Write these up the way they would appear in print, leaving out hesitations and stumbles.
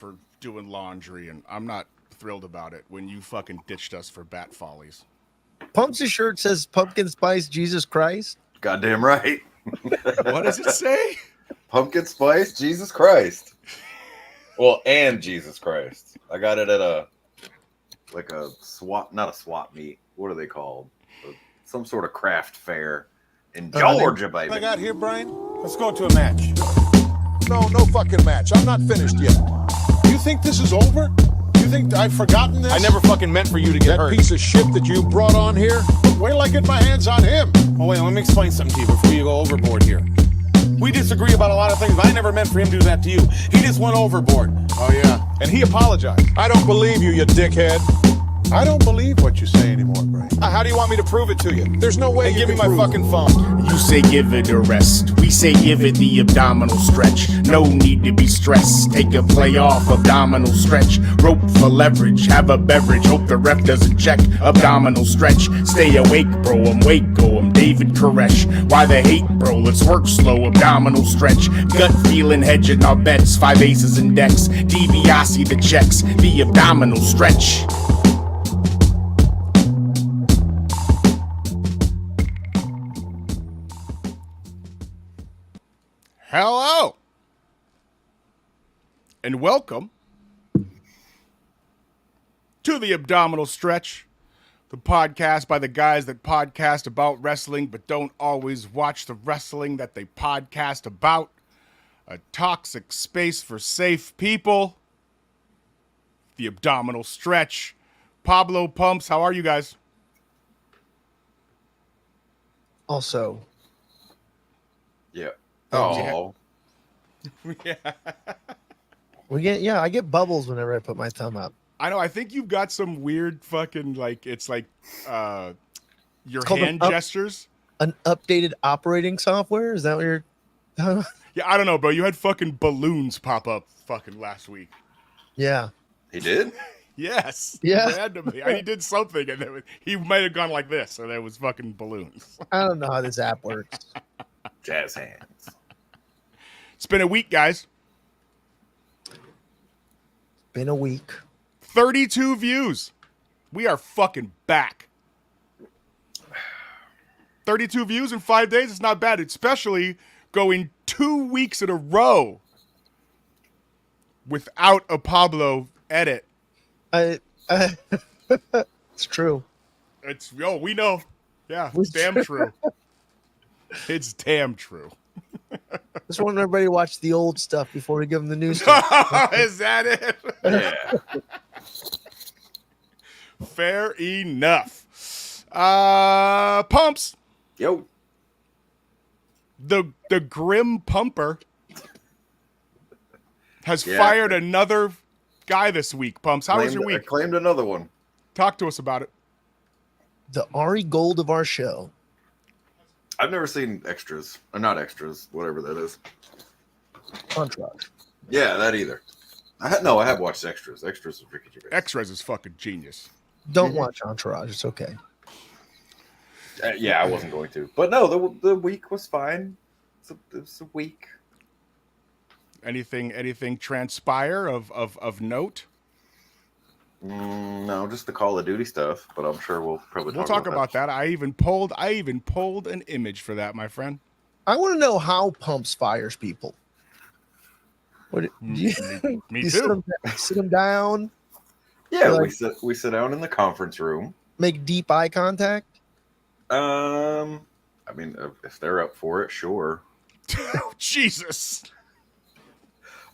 for doing laundry, and I'm not thrilled about it when you fucking ditched us for Bat Follies. Pump's shirt says pumpkin spice Jesus Christ. Goddamn right. What does it say? Pumpkin spice Jesus Christ. Well, and Jesus Christ. I got it at a swap, not a swap meet. What are they called? Some sort of craft fair in Georgia, baby. I got here, Brian. Let's go to a match. No fucking match. I'm not finished yet. You think this is over? You think I've forgotten this? I never fucking meant for you to get hurt. That piece of shit that you brought on here? Wait till I get my hands on him. Oh, wait, let me explain something to you before you go overboard here. We disagree about a lot of things, but I never meant for him to do that to you. He just went overboard. Oh, yeah. And he apologized. I don't believe you dickhead. I don't believe what you say anymore, Brian. How do you want me to prove it to you? There's no way And you give me can my prove fucking phone. You say give it a rest. We say give it the abdominal stretch. No need to be stressed. Take a play off abdominal stretch. Rope for leverage. Have a beverage. Hope the ref doesn't check. Abdominal stretch. Stay awake, bro. I'm Waco. I'm David Koresh. Why the hate, bro? Let's work slow. Abdominal stretch. Gut feeling, hedging our bets. 5 aces and decks. DiBiase the checks. The abdominal stretch. Hello, and welcome to the Abdominal Stretch, the podcast by the guys that podcast about wrestling but don't always watch the wrestling that they podcast about. A toxic space for safe people. The Abdominal Stretch. Pablo, Pumps, how are you guys? Also, Yeah. Oh. Yeah. I get bubbles whenever I put my thumb up. I know. I think you've got some weird fucking it's like your called hand gestures. An updated operating software? Is that what you're? Yeah, I don't know, bro. You had fucking balloons pop up fucking last week. Yeah. He did? Yes. Yeah. Randomly. He did something, and he might have gone like this, and there was fucking balloons. I don't know how this app works. Jazz hands. It's been a week, guys. Been a week. 32 views. We are fucking back. 32 views in 5 days is not bad, especially going 2 weeks in a row without a Pablo edit. It's true. We know. Yeah, it's damn true. It's damn true. Just want everybody to watch the old stuff before we give them the new stuff. Is that it? Yeah. Fair enough. Pumps. Yo. The Grim Pumper has Yeah. fired another guy this week. Pumps, how was your I week? claimed another one. Talk to us about it. The Ari Gold of our show. I've never seen extras. Or not extras, whatever that is. Entourage. Yeah, that either. I have watched extras. Extras with Ricky Gervais. X-Res is fucking genius. Don't watch Entourage. It's okay. Yeah, I wasn't going to. But no, the week was fine. It's a week. Anything transpire of note? No, just the Call of Duty stuff. But I'm sure we'll probably Talk about that. I even pulled an image for that, my friend. I want to know how Pumps fires people. What? Me You too. sit them down. Yeah, Like- we sit down in the conference room. Make deep eye contact. I mean, if they're up for it, sure. Jesus.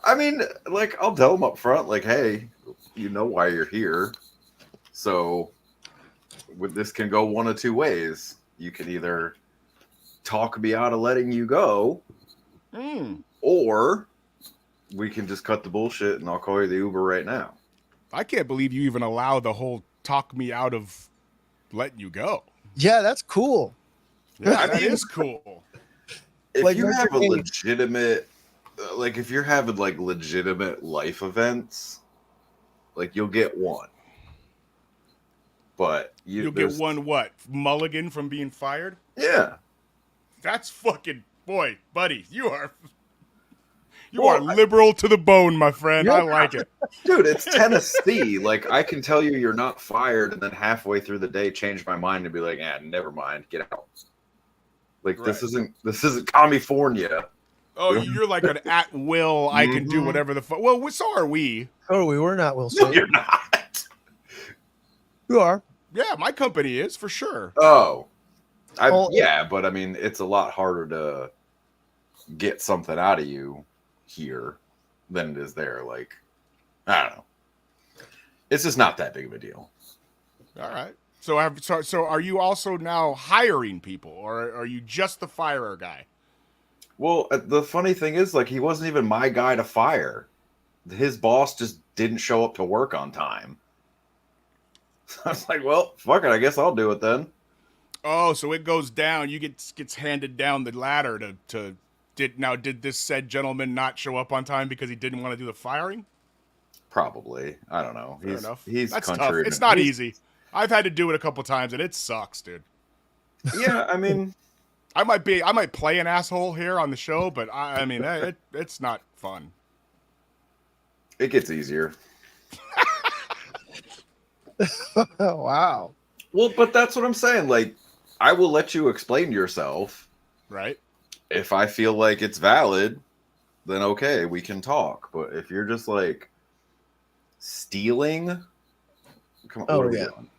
I mean, like, I'll tell them up front, like, hey, you know why you're here. So, this can go one of two ways. You can either talk me out of letting you go, or we can just cut the bullshit and I'll call you the Uber right now. I can't believe you even allow the whole talk me out of letting you go. Yeah, that's cool. Yeah, that is cool. If Like, you have a King. legitimate, like, if you're having, like, legitimate life events, like, you'll get one. But You'll get one what? Mulligan from being fired? Yeah. That's fucking boy, buddy. You are liberal to the bone, my friend. I like it. Dude, it's Tennessee. Like, I can tell you're not fired, and then halfway through the day change my mind and be like, never mind, get out. Like, this isn't California. Oh, you're like an at will. I can do whatever the fuck. Well, so are we. Oh, we were not. Will No, you're not. You are. Yeah, my company is for sure. Oh, yeah, but I mean, it's a lot harder to get something out of you here than it is there. Like, I don't know. It's just not that big of a deal. All right. So are you also now hiring people, or are you just the firer guy? Well, the funny thing is, like, he wasn't even my guy to fire. His boss just didn't show up to work on time. So I was like, well, fuck it. I guess I'll do it then. Oh, so it goes down. You gets handed down the ladder to did this said gentleman not show up on time because he didn't want to do the firing? Probably. I don't know. Fair enough. He's That's country. tough. It's not easy. I've had to do it a couple times and it sucks, dude. Yeah, I mean, I might play an asshole here on the show, but I mean, it's not fun. it gets easier. Oh, wow. Well, but that's what I'm saying. Like, I will let you explain yourself. Right. If I feel like it's valid, then okay, we can talk. But if you're just like stealing, come on, what are we doing?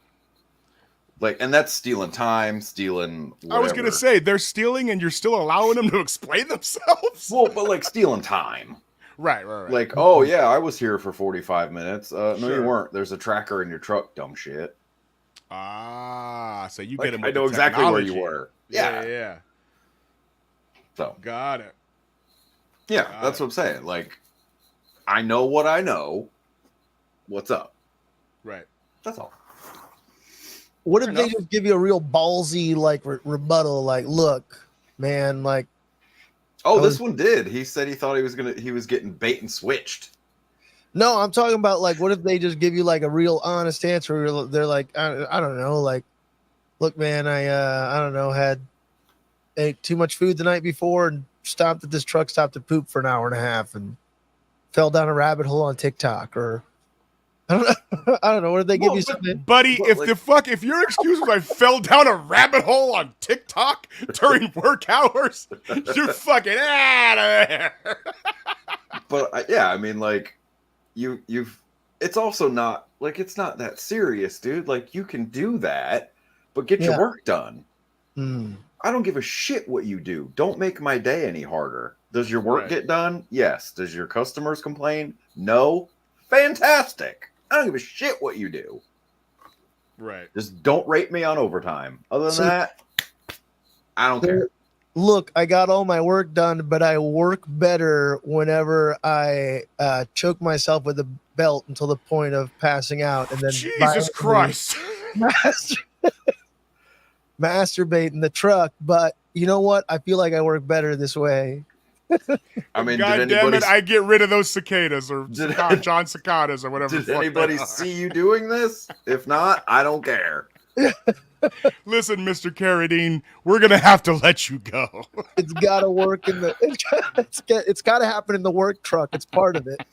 Like, and that's stealing time, stealing whatever. I was gonna say they're stealing, and you're still allowing them to explain themselves. Well, but like stealing time. Right. Like, oh yeah, I was here for 45 minutes. No, Sure. you weren't. There's a tracker in your truck, dumb shit. Ah, so you Like, get them. I know exactly where you were. Yeah. So Got it. yeah, that's what I'm saying. Like, I know what I know. What's up? Right. That's all. What if they just give you a real ballsy like rebuttal? Like, look, man, like. Oh, this one did. He said he thought he was getting bait and switched. No, I'm talking about like, what if they just give you like a real honest answer? They're like, I don't know, like, look, man, I don't know, ate too much food the night before and stopped at this truck stop to poop for an hour and a half and fell down a rabbit hole on TikTok, or I don't know. I don't know. What if they give you something, buddy? If your excuse was I fell down a rabbit hole on TikTok during work hours, you're fucking out of there. But yeah, I mean, like, you've. It's also not like it's not that serious, dude. Like, you can do that, but get your work done. I don't give a shit what you do. Don't make my day any harder. Does your work get done? Yes. Does your customers complain? No. Fantastic. I don't give a shit what you do. Right. Just don't rate me on overtime. Other than that, I don't care. Look, I got all my work done, but I work better whenever I choke myself with a belt until the point of passing out, and then Jesus Christ, masturbate in the truck. But you know what? I feel like I work better this way. I mean, God damn it! I get rid of those cicadas or John cicadas or whatever. Did anybody see you doing this? If not, I don't care. Listen, Mr. Carradine, we're gonna have to let you go. It's got to work in the. It's got to happen in the work truck. It's part of it.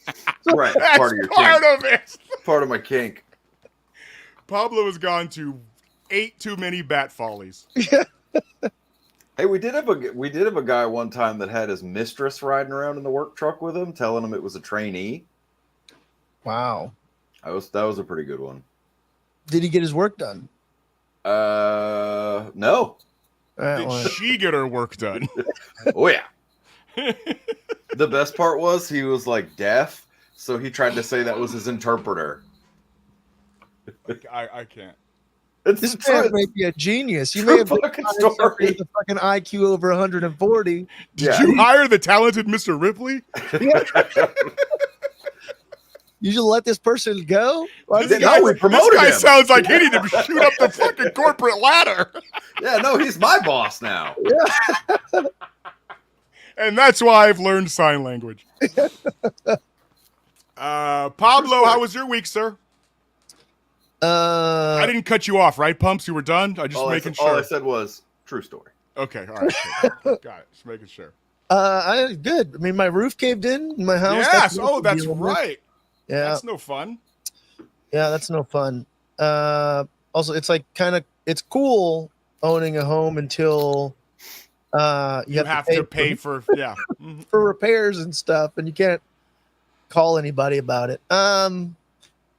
Right, that's part of your part kink. of it. Part of my kink. Pablo has gone to 8 too many bat follies. Hey, we did have a guy one time that had his mistress riding around in the work truck with him, telling him it was a trainee. Wow, that was a pretty good one. Did he get his work done? No. Did she get her work done? Oh yeah. The best part was he was like deaf, so he tried to say that was his interpreter. I can't. This man may be a genius. You may have fucking story. With a fucking IQ over 140. Did you hire the talented Mr. Ripley? You should let this person go? We promoted this guy him. Sounds like he needed to shoot up the fucking corporate ladder. Yeah, no, he's my boss now. Yeah. And that's why I've learned sign language. Pablo, how was your week, sir? I didn't cut you off, right, Pumps? You were done? I just making sure. All I said was true story. Okay, all right. Got it. Just making sure. Good. I mean, my roof caved in my house. Yes. what Oh, I'm that's dealing with. right. Yeah. That's no fun. Yeah, that's no fun. Also, it's like it's cool owning a home until You have to pay for yeah. Mhm. for repairs and stuff, and you can't call anybody about it.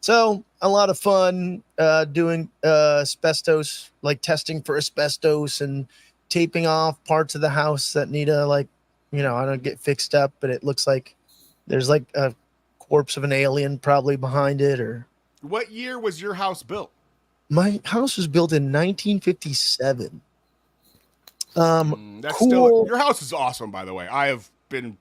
So a lot of fun doing asbestos, like testing for asbestos and taping off parts of the house that need to I don't get fixed up, but it looks like there's like a corpse of an alien probably behind it. Or What year was your house built? my house was built in 1957. That's cool. still your house is awesome, by the way. I have been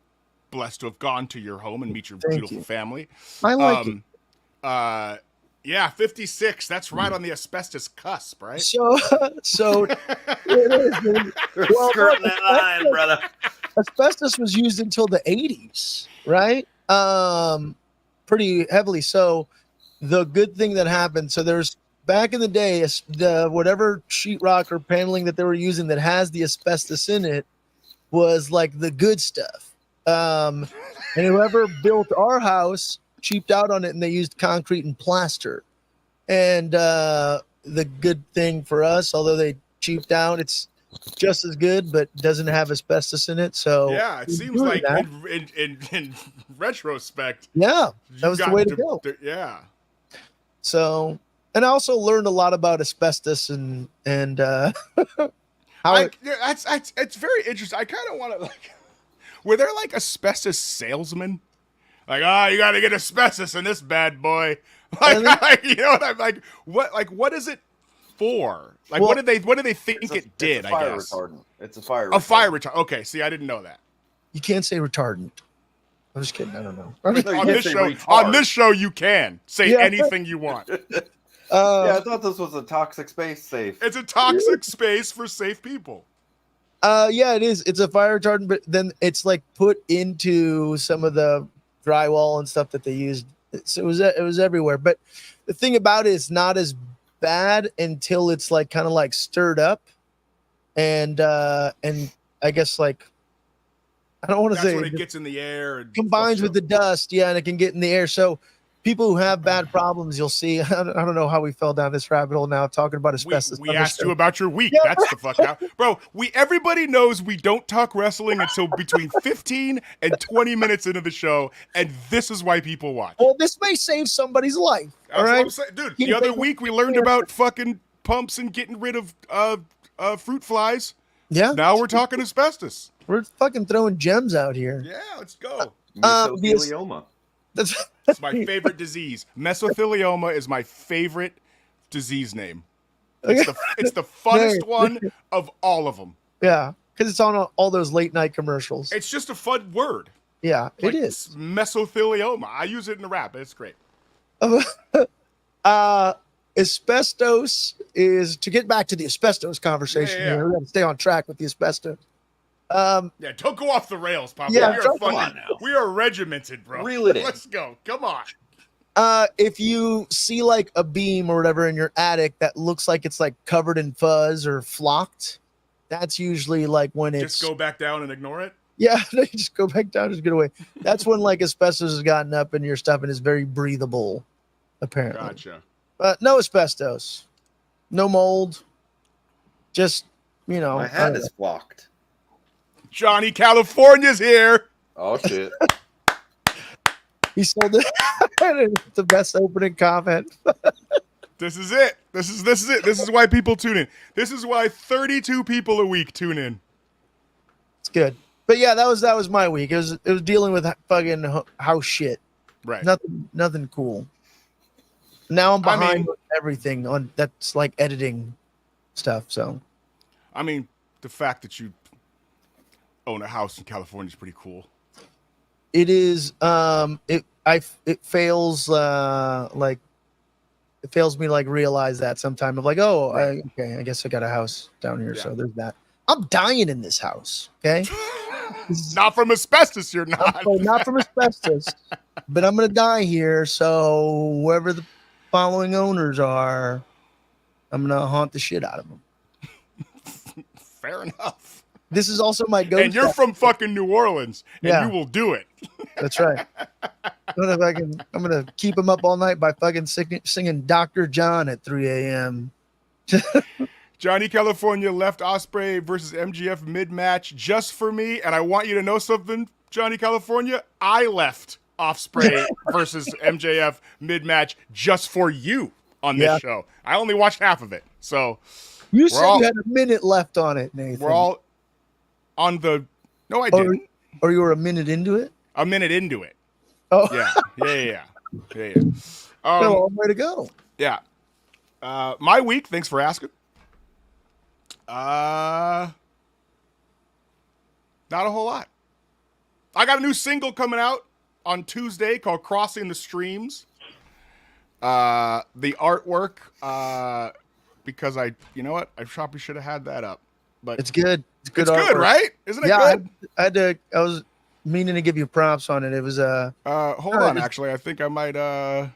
blessed to have gone to your home and meet your Thank beautiful you. family. I like it. Yeah, 56. That's right on the asbestos cusp, right? So it is. Man. We're Well, skirting look, that line, brother. asbestos was used until the 80s, right? Pretty heavily. So the good thing that happened, so there's back in the day, the whatever sheetrock or paneling that they were using that has the asbestos in it was like the good stuff. And whoever built our house cheaped out on it, and they used concrete and plaster. And the good thing for us, although they cheaped out, it's just as good, but doesn't have asbestos in it. So Yeah, it seems doing like that. in retrospect, Yeah, you that was the got way to go. Yeah. So, and I also learned a lot about asbestos and how It's very interesting. I kind of want to were there like asbestos salesmen? Like, you got to get asbestos in this bad boy. You know what I'm like? What is it for? Like, Well, what did they think it did? It's a fire I guess retardant. It's a fire. a fire retardant. Okay, see, I didn't know that. you can't say retardant. I'm just kidding. I don't know. No, you on can't this say show, retard. on this show, you can say Yeah. anything you want. Yeah, I thought this was a toxic space safe. It's a toxic space for safe people. Yeah, it is. It's a fire retardant, but then it's like put into some of the drywall and stuff that they used. So it was everywhere. But the thing about it is not as bad until it's like kind of like stirred up, and I guess like I don't want to That's say when it gets in the air and combines with the dust, yeah, and it can get in the air. So people who have bad problems, you'll see. I don't know how we fell down this rabbit hole now talking about asbestos. We asked you about your week. Yeah. That's the fuck out, bro. Everybody knows we don't talk wrestling until between 15 and 20 minutes into the show, and this is why people watch. Well, this may save somebody's life. That's All what right, I'm saying. Dude. Yeah, The other but- week we learned about fucking pumps and getting rid of fruit flies. yeah. Now we're talking asbestos. We're fucking throwing gems out here. Yeah, let's go. Mesothelioma. That's It's my favorite disease. Mesothelioma is my favorite disease name. It's the funnest one of all of them. yeah, because it's on all those late night commercials. It's just a fun word. Yeah, Like, it is. mesothelioma. I use it in the rap. It's great. Asbestos is, to get back to the asbestos conversation. Yeah. Here, we got to stay on track with the asbestos. Yeah, don't go off the rails, Pablo. Yeah, we are don't- come funded. on now. We are regimented, bro. Reel it in. Let's go. Come on. If you see like a beam or whatever in your attic that looks like it's like covered in fuzz or flocked, that's usually like when it's Just go back down and ignore it. yeah, they just go back down, just get away. That's when like asbestos has gotten up in your stuff and is very breathable, apparently. Gotcha. No asbestos, no mold, just My hat is flocked. Johnny California's here. Oh shit. he sold it. It's the best opening comment. This is it. This is it. This is why people tune in. This is why 32 people a week tune in. It's good, but yeah, that was my week. It was dealing with fucking house shit. Right. Nothing cool. Now I'm behind I mean- with everything on that's like editing stuff. So I mean, the fact that you own a house in California is pretty cool. it is. It fails. It fails me to like realize that sometime of like, oh, okay, I guess I got a house down here, so there's that. I'm dying in this house. Okay, Not from asbestos, you're not. so not from asbestos, but I'm gonna die here. So whoever the following owners are, I'm gonna haunt the shit out of them. Fair enough. this is also my go. And you're from fucking New Orleans, and Yeah. you will do it. That's right. I'm gonna keep him up all night by fucking singing Dr. John at 3 a.m. Johnny California left Ospreay versus MGF mid-match just for me, and I want you to know something, Johnny California. I left Ospreay versus MJF mid-match just for you on this show. I only watched half of it, so you said you had a minute left on it, Nathan. We're all on the. No, I didn't. Or you were a minute into it. A minute into it. Oh, Yeah. Long way to go. Yeah. My week. Thanks for asking. Not a whole lot. I got a new single coming out on Tuesday called "Crossing the Streams." The artwork, because you know what? I probably should have had that up, but It's good. It's good. It's good, right? Isn't it good? I was meaning to give you props on it. It was hold on, actually, I think I might the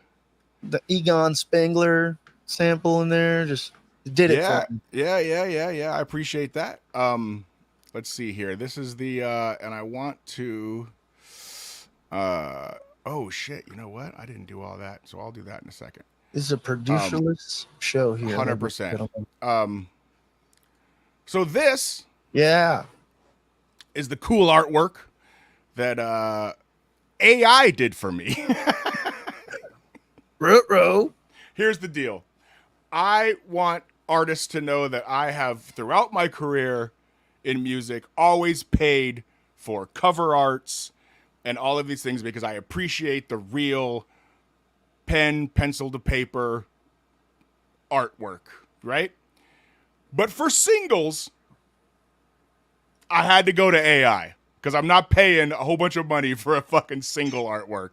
Egon Spengler sample in there. Just did it. Yeah, for me. yeah. I appreciate that. Let's see here. This is the and I want to oh shit, you know what? I didn't do all that, so I'll do that in a second. This is a producerless show here. 100%. So this is the cool artwork that AI did for me. Ruh-roh. Here's the deal. I want artists to know that I have, throughout my career in music, always paid for cover arts and all of these things because I appreciate the real pen, pencil to paper artwork, right? But for singles, I had to go to AI because I'm not paying a whole bunch of money for a fucking single artwork.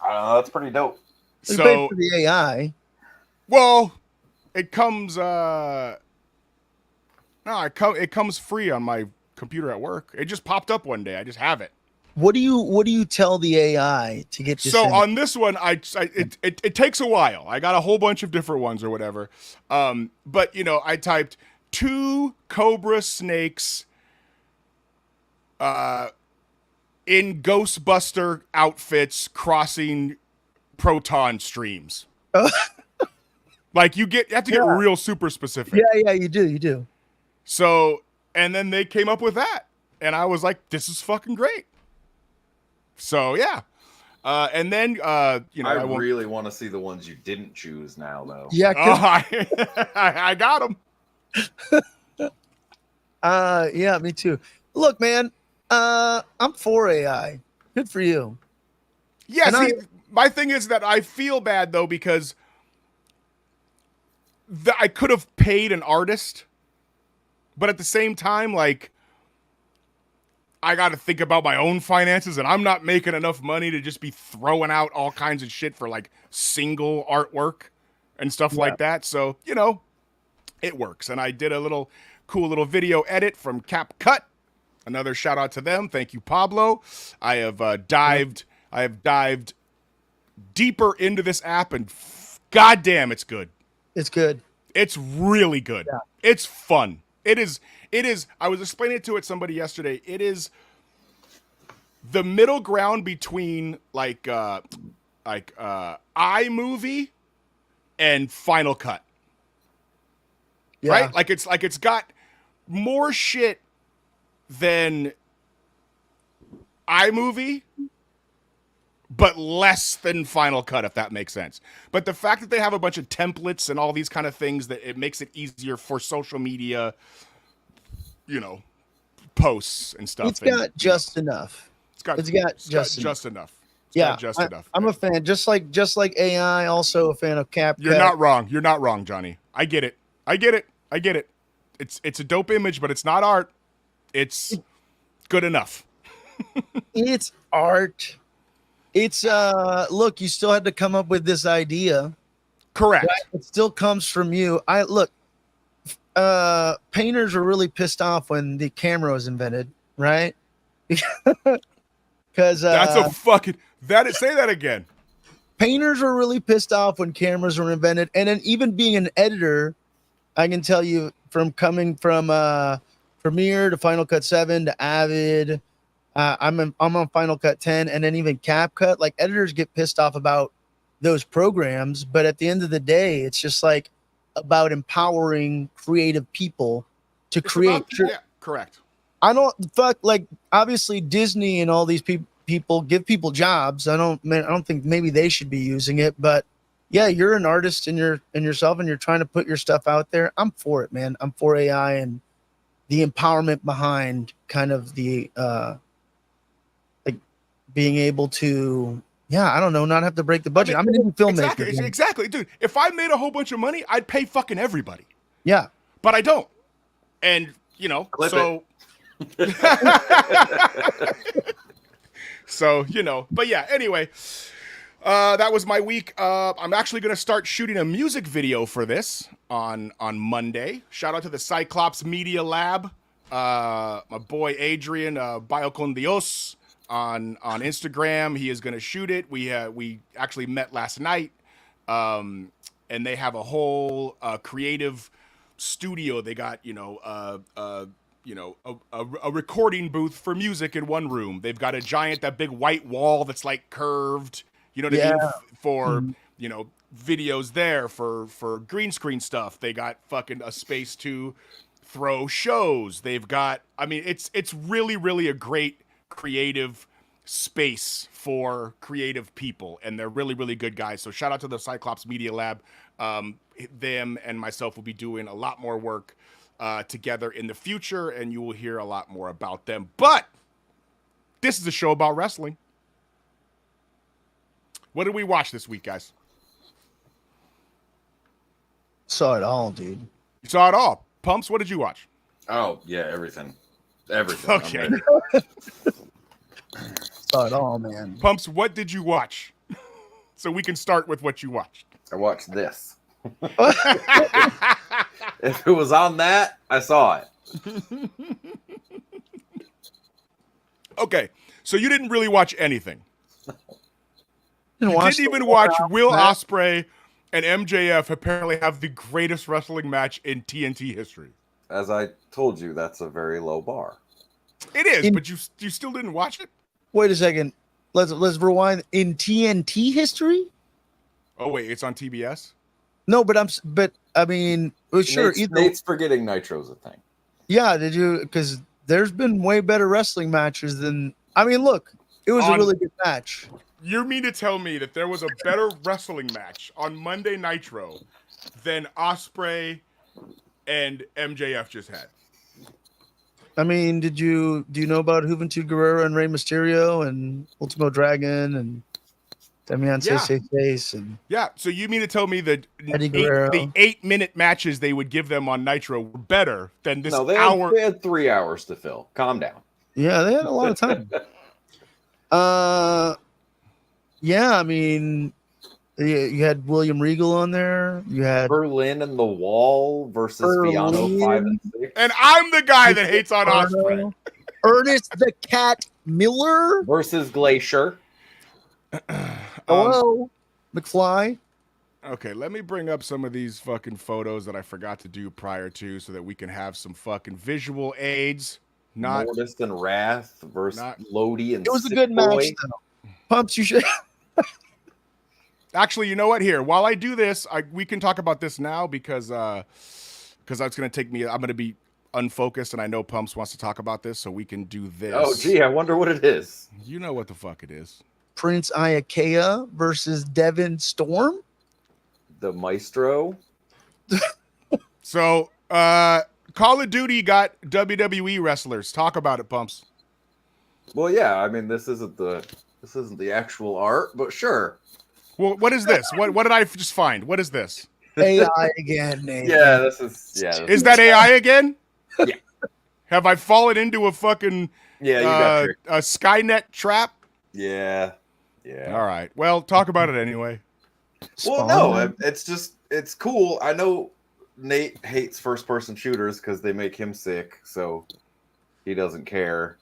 That's pretty dope. You paid for the AI. Well, it comes it comes free on my computer at work. It just popped up one day. I just have it. What do you tell the AI to get you? So on this one, it takes a while. I got a whole bunch of different ones or whatever. But you know, I typed 2 cobra snakes in Ghostbuster outfits crossing proton streams. Like you have to get real super specific. Yeah, you do. So, and then they came up with that, and I was like, "This is fucking great." So yeah, and then you know, I really want to see the ones you didn't choose now, though. Yeah, I got them. Yeah, me too. Look, man, I'm for AI. Good for you. Yeah, see, my thing is that I feel bad though because I could have paid an artist, but at the same time, like, I got to think about my own finances, and I'm not making enough money to just be throwing out all kinds of shit for like single artwork and stuff like that. So, you know, it works. And I did a cool little video edit from CapCut. Another shout out to them. Thank you, Pablo. I have dived deeper into this app, and goddamn, it's good. It's good. It's really good. Yeah. It's fun. It is. I was explaining it to somebody yesterday. It is the middle ground between like iMovie and Final Cut. Yeah. Right? Like it's got more shit than iMovie, but less than Final Cut, if that makes sense. But the fact that they have a bunch of templates and all these kind of things, that it makes it easier for social media, you know, posts and stuff. It's got just enough. It's got just enough. I'm a fan. Just like AI, also a fan of CapCut. You're not wrong, Johnny. I get it. It's a dope image, but it's not art. It's good enough. It's art. It's look, you still had to come up with this idea. Correct. Right? It still comes from you. Painters were really pissed off when the camera was invented, right? Because that's a fucking say that again. Painters were really pissed off when cameras were invented, and then even being an editor, I can tell you from coming from Premiere to Final Cut 7 to Avid. I'm on Final Cut 10, and then even CapCut. Like, editors get pissed off about those programs, but at the end of the day, it's just like about empowering creative people to create. Yeah, correct. I don't like obviously Disney and all these people give people jobs. I don't think maybe they should be using it, but yeah, you're an artist in yourself and you're trying to put your stuff out there. I'm for it, man. I'm for AI and the empowerment behind kind of the like being able to, yeah, I don't know, not have to break the budget. I'm an filmmaker. Exactly, dude. If I made a whole bunch of money, I'd pay fucking everybody. Yeah. But I don't. And, you know, Clip so so, you know, but yeah, anyway, that was my week. I'm actually going to start shooting a music video for this on Monday. Shout out to the Cyclops Media Lab. My boy Adrian Biocon Dios on Instagram. He is going to shoot it. We actually met last night, and they have a whole creative studio. They got a recording booth for music in one room. They've got that big white wall that's like curved. You know what I mean? For videos there for green screen stuff. They got fucking a space to throw shows. They've got. I mean, it's really really a great creative space for creative people, and they're really really good guys. So shout out to the Cyclops Media Lab. Them and myself will be doing a lot more work together in the future, and you will hear a lot more about them. But this is a show about wrestling. What did we watch this week, guys? Saw it all, dude. You saw it all. Pumps, what did you watch? Oh yeah, everything. Okay. Saw it all, man. Pumps, what did you watch? So we can start with what you watched. I watched this. If it was on that, I saw it. Okay, so you didn't really watch anything. You didn't even watch Will Ospreay and MJF apparently have the greatest wrestling match in TNT history. As I told you, that's a very low bar. It is, but you still didn't watch it? Wait a second. Let's rewind. In TNT history? Oh wait, it's on TBS? No, but I mean, sure. Nate's forgetting Nitro's a thing. Yeah, did you? Because there's been way better wrestling matches than. I mean, look, it was a really good match. You mean to tell me that there was a better wrestling match on Monday Nitro than Ospreay and MJF just had? I mean, do you know about Juventud Guerrero and Rey Mysterio and Ultimo Dragon and Damian Face and so you mean to tell me that Eddie Guerrero. The 8-minute matches they would give them on Nitro were better than this they hour? They had 3 hours to fill. Calm down. Yeah, they had a lot of time. Yeah, I mean, you had William Regal on there. You had Berlin and the Wall versus Viano 5 and 6. And I'm the guy that hates on Ospreay. Ernest the Cat Miller Versus Glacier. Hello, McFly. Okay, let me bring up some of these fucking photos that I forgot to do prior to so that we can have some fucking visual aids. Mortis and Wrath versus Lodi and It was a Sick good match, Boy. though. Pumps, you should. Actually, you know what? Here, while I do this, we can talk about this now because that's going to take me. I'm going to be unfocused, and I know Pumps wants to talk about this, so we can do this. Oh, gee, I wonder what it is. You know what the fuck it is. Prince Iakea versus Devin Storm. The Maestro. So, Call of Duty got WWE wrestlers. Talk about it, Pumps. Well, yeah, I mean, this isn't the actual art, but sure. Well, what is this? What did I just find? What is this? AI again, Nathan. Yeah, this is. Is that AI again? Yeah. Have I fallen into a fucking You got tricked. a Skynet trap? Yeah. All right. Well, talk about it anyway. Well, no, it's cool. I know Nate hates first-person shooters because they make him sick, so he doesn't care.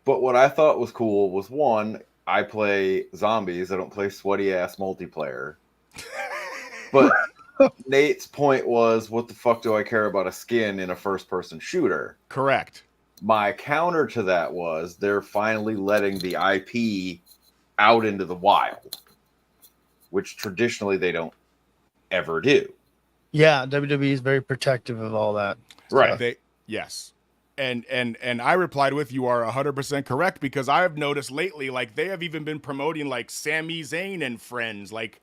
But what I thought was cool was, one, I play zombies. I don't play sweaty-ass multiplayer. But Nate's point was, what the fuck do I care about a skin in a first-person shooter? Correct. My counter to that was they're finally letting the IP out into the wild, which traditionally they don't ever do. Yeah, WWE is very protective of all that. Right. Yes. And I replied with, you are 100% correct, because I have noticed lately, like, they have even been promoting like Sami Zayn and Friends, like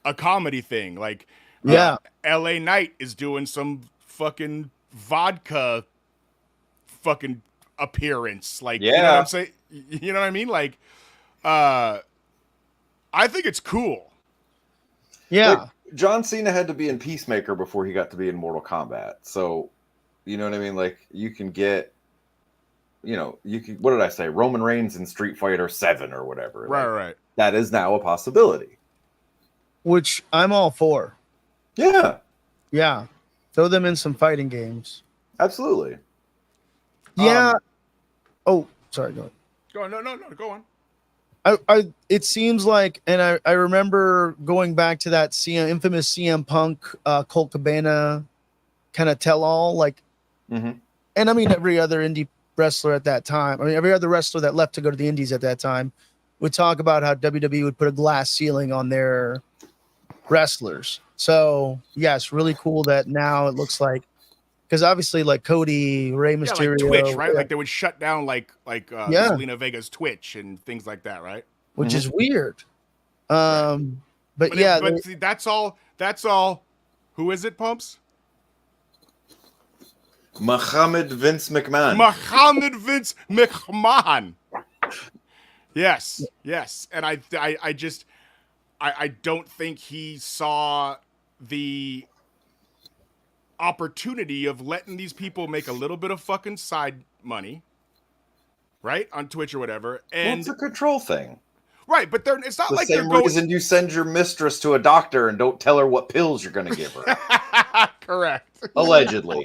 a comedy thing. Like, Yeah. LA Knight is doing some fucking vodka fucking appearance. Like, you know what I'm saying? You know what I mean? Like, I think it's cool. Yeah. Like, John Cena had to be in Peacemaker before he got to be in Mortal Kombat. So, you know what I mean? Like, you can get, what did I say? Roman Reigns in Street Fighter 7 or whatever. Right. That is now a possibility. Which I'm all for. Yeah. Yeah. Throw them in some fighting games. Absolutely. Yeah. Oh, sorry. Go ahead. Go on. No, go on. It seems like, and I remember going back to that infamous CM Punk, Colt Cabana kind of tell-all, like, and I mean every other indie wrestler at that time. I mean every other wrestler that left to go to the indies at that time would talk about how WWE would put a glass ceiling on their wrestlers. So yes, really cool that now it looks like, because obviously like Cody, Rey Mysterio, like Twitch, right? Like they would shut down like Selena Vega's Twitch and things like that, right? Which is weird. But see, that's all. Who is it, Pumps? Muhammad Vince McMahon. Muhammad Vince McMahon. Yes. And I don't think he saw the opportunity of letting these people make a little bit of fucking side money, right, on Twitch or whatever. And it's a control thing. Right, but it's not like they're going. Reason you send your mistress to a doctor and don't tell her what pills you're going to give her. Correct. Allegedly.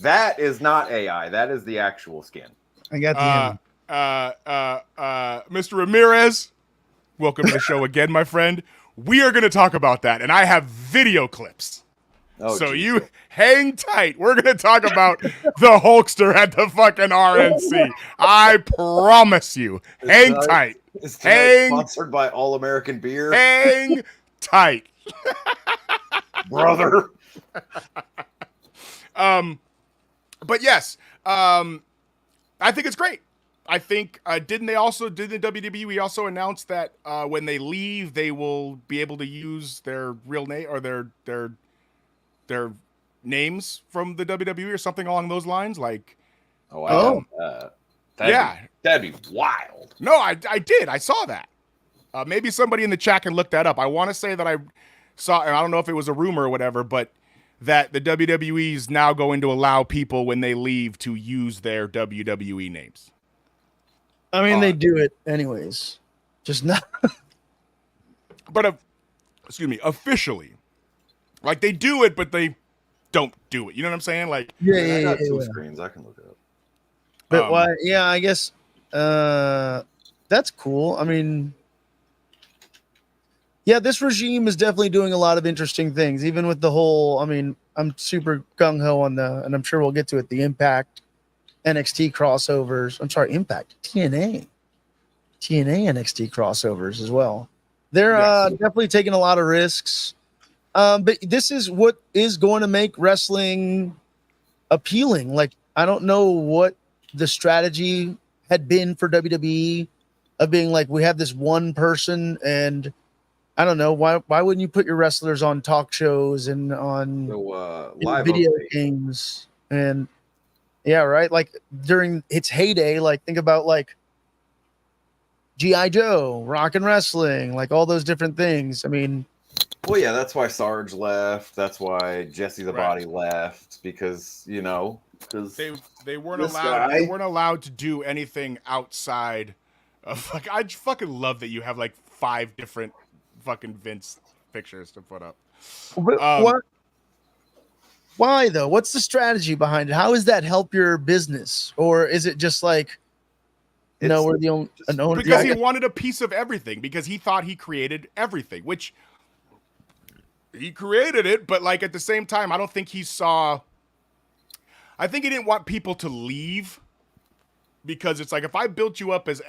That is not AI. That is the actual skin. I got the Mr. Ramirez, welcome to the show again, my friend. We are going to talk about that, and I have video clips. Oh, so you hang tight. We're going to talk about the Hulkster at the fucking RNC. I promise you. Hang tight. Sponsored by All American Beer. Hang tight. Brother. But yes, I think it's great. I think didn't the WWE also announce that when they leave they will be able to use their real name or their names from the WWE or something along those lines? Like, that'd be wild. No, I did. I saw that. Maybe somebody in the chat can look that up. I want to say that I saw, and I don't know if it was a rumor or whatever, but that the WWE is now going to allow people when they leave to use their WWE names. I mean, they do it anyways. Just not. But, officially. Like, they do it, but they don't do it. You know what I'm saying? Like, I got two screens. I can look it up. But why? Yeah, I guess that's cool. I mean, yeah, this regime is definitely doing a lot of interesting things. Even with the whole, I mean, I'm super gung ho on and I'm sure we'll get to it, the Impact NXT crossovers. I'm sorry, Impact TNA NXT crossovers as well. They're definitely taking a lot of risks. But this is what is going to make wrestling appealing. Like, I don't know what the strategy had been for WWE of being like, we have this one person, and I don't know why wouldn't you put your wrestlers on talk shows and on live video games? And yeah, right. Like during its heyday, like think about like G.I. Joe, Rock and Wrestling, like all those different things. I mean, well, yeah, that's why Sarge left. That's why Jesse the Body left, because they weren't allowed. They weren't allowed to do anything outside of like. I fucking love that you have like 5 different fucking Vince pictures to put up. What? Why though? What's the strategy behind it? How does that help your business, or is it just like? No, we're the only owner. Because he wanted a piece of everything, because he thought he created everything, which He created it, but like at the same time, I don't think he saw. I think he didn't want people to leave because it's like if I built you up as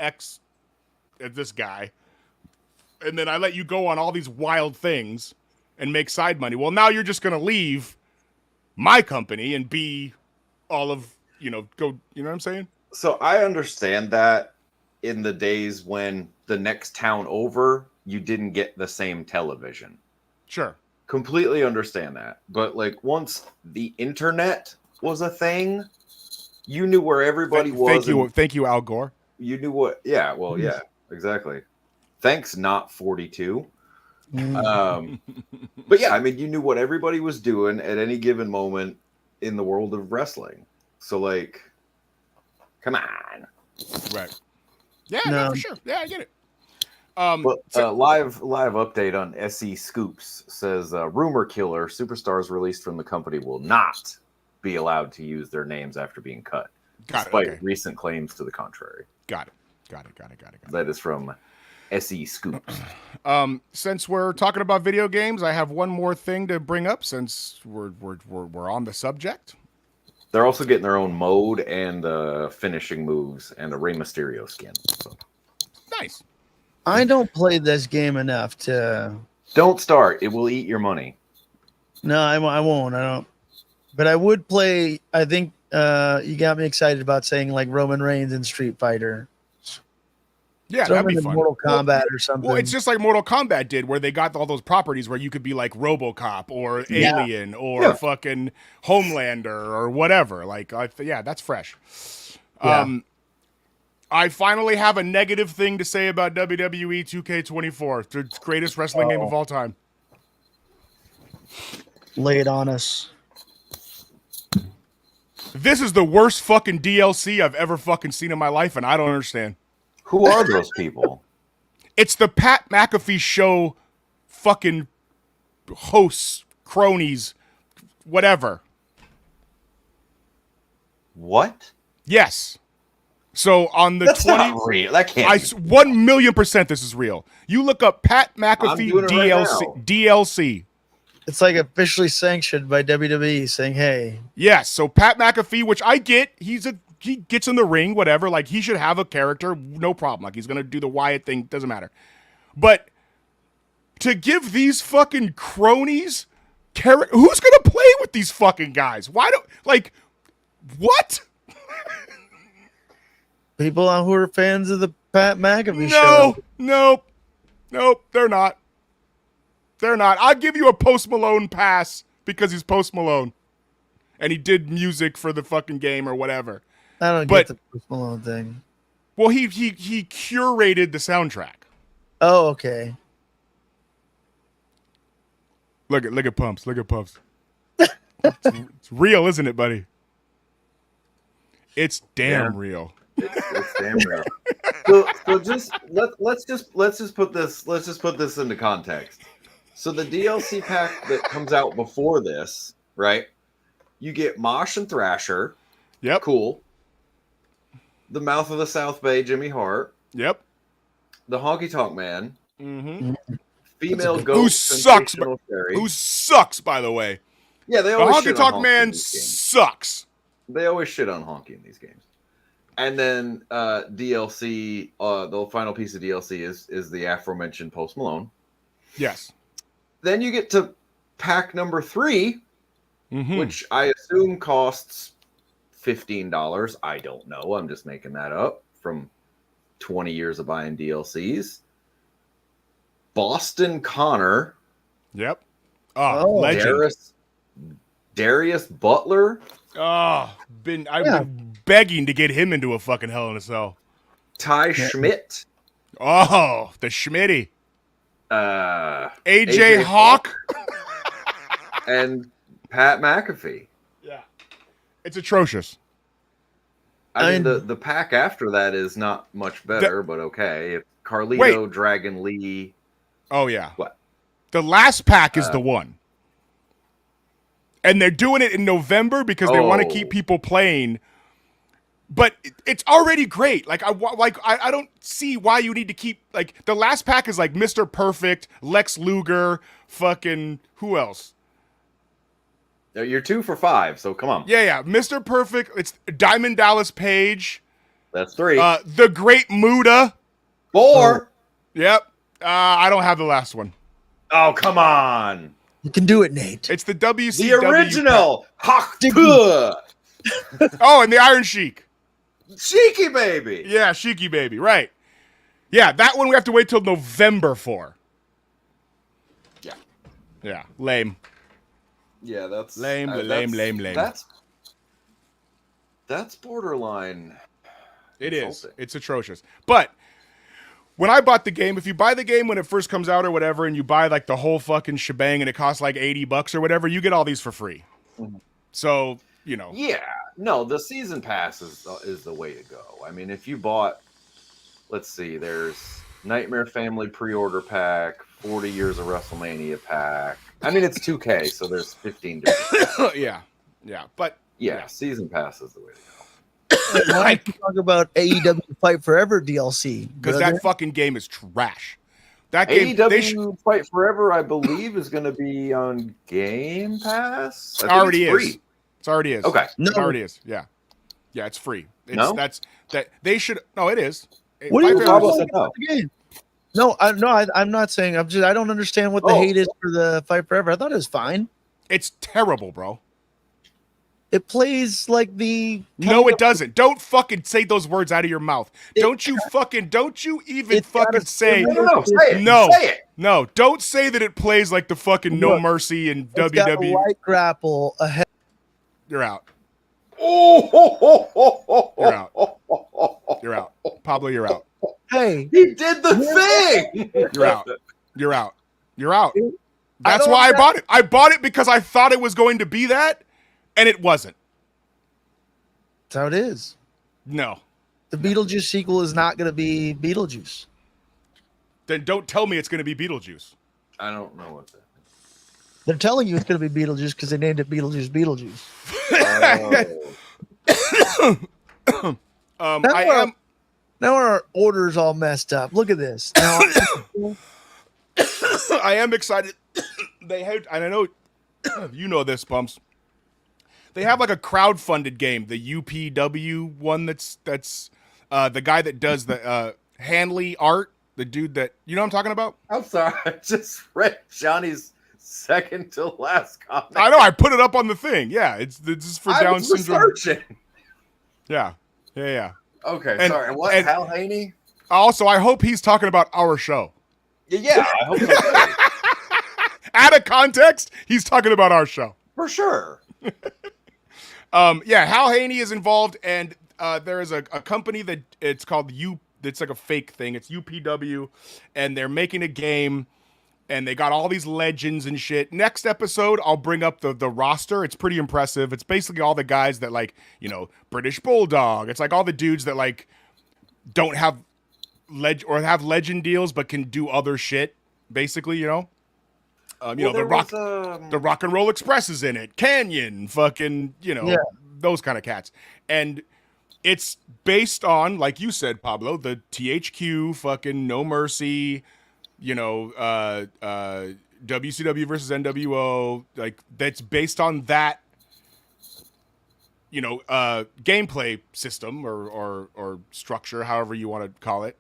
this guy, and then I let you go on all these wild things and make side money. Well, now you're just gonna leave my company and be all of go. You know what I'm saying? So I understand that in the days when the next town over, you didn't get the same television. Sure. Completely understand that. But like once the internet was a thing, you knew where everybody was. Thank you, Al Gore. You knew what? Yeah. Well, yeah, exactly. Thanks, not 42. But yeah, I mean, you knew what everybody was doing at any given moment in the world of wrestling. So like, come on. Right. Yeah, no, for sure. Yeah, I get it. Live update on SE Scoops says rumor killer superstars released from the company will not be allowed to use their names after being cut, despite recent claims to the contrary. Got it. That is from SE Scoops. Since we're talking about video games, I have one more thing to bring up since we're on the subject. They're also getting their own mode and finishing moves and a Rey Mysterio skin. So. Nice. I don't play this game enough to. Don't start. It will eat your money. No, I won't. I don't. But I would play. I think you got me excited about saying like Roman Reigns in Street Fighter. Yeah, that'd be fun. Mortal Kombat or something. Well, it's just like Mortal Kombat did, where they got all those properties where you could be like RoboCop or Alien or fucking Homelander or whatever. Like, that's fresh. Yeah. I finally have a negative thing to say about WWE 2K24, the greatest wrestling game of all time. Lay it on us. This is the worst fucking DLC I've ever fucking seen in my life, and I don't understand. Who are those people? It's the Pat McAfee show fucking hosts, cronies, whatever. What? Yes. So on the That's 20, not real. That can't. 1,000,000% this is real. You look up Pat McAfee DLC. It's like officially sanctioned by WWE saying, "Hey." Yes. So Pat McAfee, which I get, he gets in the ring, whatever. Like he should have a character, no problem. Like he's gonna do the Wyatt thing, doesn't matter. But to give these fucking cronies who's gonna play with these fucking guys? Why don't what? People who are fans of the Pat McAfee show. Nope, they're not. They're not. I'll give you a Post Malone pass because he's Post Malone. And he did music for the fucking game or whatever. I don't get the Post Malone thing. Well, he curated the soundtrack. Oh, okay. Look at Pumps. Look at Pumps. It's real, isn't it, buddy? It's damn real. It's damn real. So just let's just put this into context. So the DLC pack that comes out before this, right? You get Mosh and Thrasher. Yep. Cool. The Mouth of the South Bay, Jimmy Hart. Yep. The Honky Tonk Man. Mm-hmm. Female Ghost. Who sucks, by the way. Yeah, they always the Honky Tonk Man sucks. They always shit on Honky in these games. And then DLC, the final piece of DLC is the aforementioned Post Malone. Yes. Then you get to pack number 3, which I assume costs $15. I don't know. I'm just making that up from 20 years of buying DLCs. Boston Connor. Yep. Oh, legend. Darius Butler. Oh, I've been begging to get him into a fucking Hell in a Cell. Ty Schmidt. Oh, the Schmitty. AJ Hawk. And Pat McAfee. Yeah. It's atrocious. I mean, the pack after that is not much better, but okay. Carlito, Dragon Lee. Oh, yeah. What? The last pack is the one. And they're doing it in November because they want to keep people playing but it's already great. Like I don't see why you need to keep like the last pack is like Mr. Perfect, Lex Luger, fucking who else? You're 2 for 5, so come on. Yeah, Mr. Perfect. It's Diamond Dallas Page. That's 3. The Great Muda. 4. Yep. I don't have the last one. Oh, come on. You can do it, Nate. It's the WCW. The original. Oh, and the Iron Sheik. Cheeky baby. Yeah, Sheiky baby. Right. Yeah, that one we have to wait till November for. Yeah. Yeah. Lame. Yeah, that's Lame. That's borderline. It is. insulting. It's atrocious. But when I bought the game, if you buy the game when it first comes out or whatever, and you buy like the whole fucking shebang and it costs like $80 or whatever, you get all these for free. Mhm. So, you know. Yeah, no, the season pass is the way to go. I mean, if you bought, let's see, there's Nightmare Family pre-order pack, 40 Years of WrestleMania pack. I mean, it's 2K, so there's 15 different. Yeah. But Yeah, season pass is the way to go. Why don't you talk about AEW Fight Forever DLC? because brother? that fucking game is trash. That game, AEW Fight Forever, I believe, is going to be on Game Pass. I think already it's free. is. It already is. Okay. No. It already is. Yeah, it's free. No? They should. No, it is. What are you Fight Pablo Forever- said no. the game? No, I'm not saying. I don't understand what the hate is for the Fight Forever. I thought it was fine. It's terrible, bro. It plays like the No, it doesn't. Don't fucking say those words out of your mouth. Don't you even It's got fucking a say No, say it. no. Say it. No, don't say that it plays like the fucking No Look, Mercy and It's got a WWE. light grapple ahead. You're out. Oh, You're out. You're out. Pablo, you're out. Hey, He did the thing. You're out. You're out. You're out. I That's don't why I know. bought it. I bought it because I thought it was going to be that, and it wasn't. that's how it is. No. The Beetlejuice sequel is not going to be Beetlejuice. Then don't tell me it's going to be Beetlejuice. I don't know what that. They're telling you it's going to be Beetlejuice because they named it Beetlejuice. Oh. I am. Now our order's all messed up. Look at this. Now, I am excited. They had, and I know you know this, Bumps. They have like a crowd-funded game, the UPW one. That's the guy that does the Hanley art, the dude that you know what I'm talking about. I'm sorry. I just read Johnny's second to last comment. I know. I put it up on the thing. Yeah, it's for I Down was syndrome. researching. Yeah. Okay, And- sorry. What? and- Hal Haney? Also, I hope he's talking about our show. Yeah, I hope so. Out of context, he's talking about our show. For sure. Yeah, Hal Haney is involved, and there is a company that it's called it's like a fake thing. It's UPW, and they're making a game, and they got all these legends and shit. Next episode, I'll bring up the roster. It's pretty impressive. It's basically all the guys that like, you know, British Bulldog. It's like all the dudes that like don't have have legend deals but can do other shit. Basically, you know. The Rock and Roll Express is in it. Canyon, fucking, you know, those kind of cats. And it's based on, like you said, Pablo, the THQ, fucking No Mercy, you know, WCW versus NWO. Like, that's based on that, you know, gameplay system or structure, however you want to call it.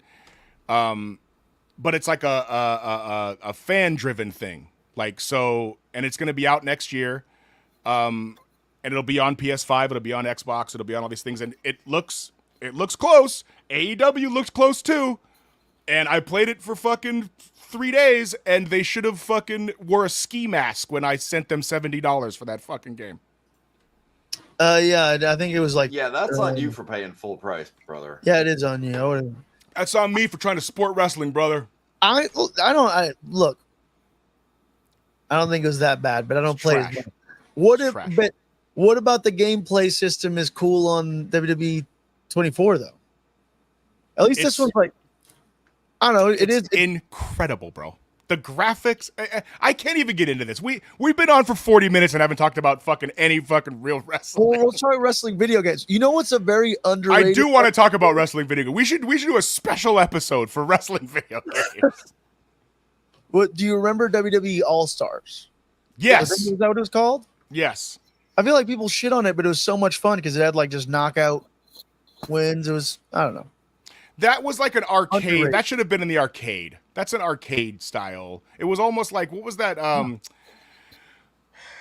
But it's like a fan-driven thing. Like, so, and it's going to be out next year. And it'll be on PS5, it'll be on Xbox, it'll be on all these things, and it looks close. AEW looks close too. And I played it for fucking 3 days, and they should have fucking wore a ski mask when I sent them $70 for that fucking game. Yeah, I think it was like. Yeah, that's on you for paying full price, brother. Yeah, it is on you. That's on me for trying to support wrestling, brother. Look. I don't think it was that bad, but I don't play Trash. it. What if? Trash. But what about the gameplay system? Is cool on WWE 24 though. At least this It's- one's like. I don't know. It's incredible, bro. The graphics, I can't even get into this. We've been on for 40 minutes and haven't talked about fucking any fucking real wrestling. Well, we'll talk wrestling video games. You know what's a very underrated? I do want to talk about wrestling video games. We should do a special episode for wrestling video games. What do you remember WWE All Stars? Yes. Is that what it was called? Yes. I feel like people shit on it, but it was so much fun because it had like just knockout wins. It was, I don't know. That was like an arcade. Underrated. That should have been in the arcade. That's an arcade style. It was almost like, what was that?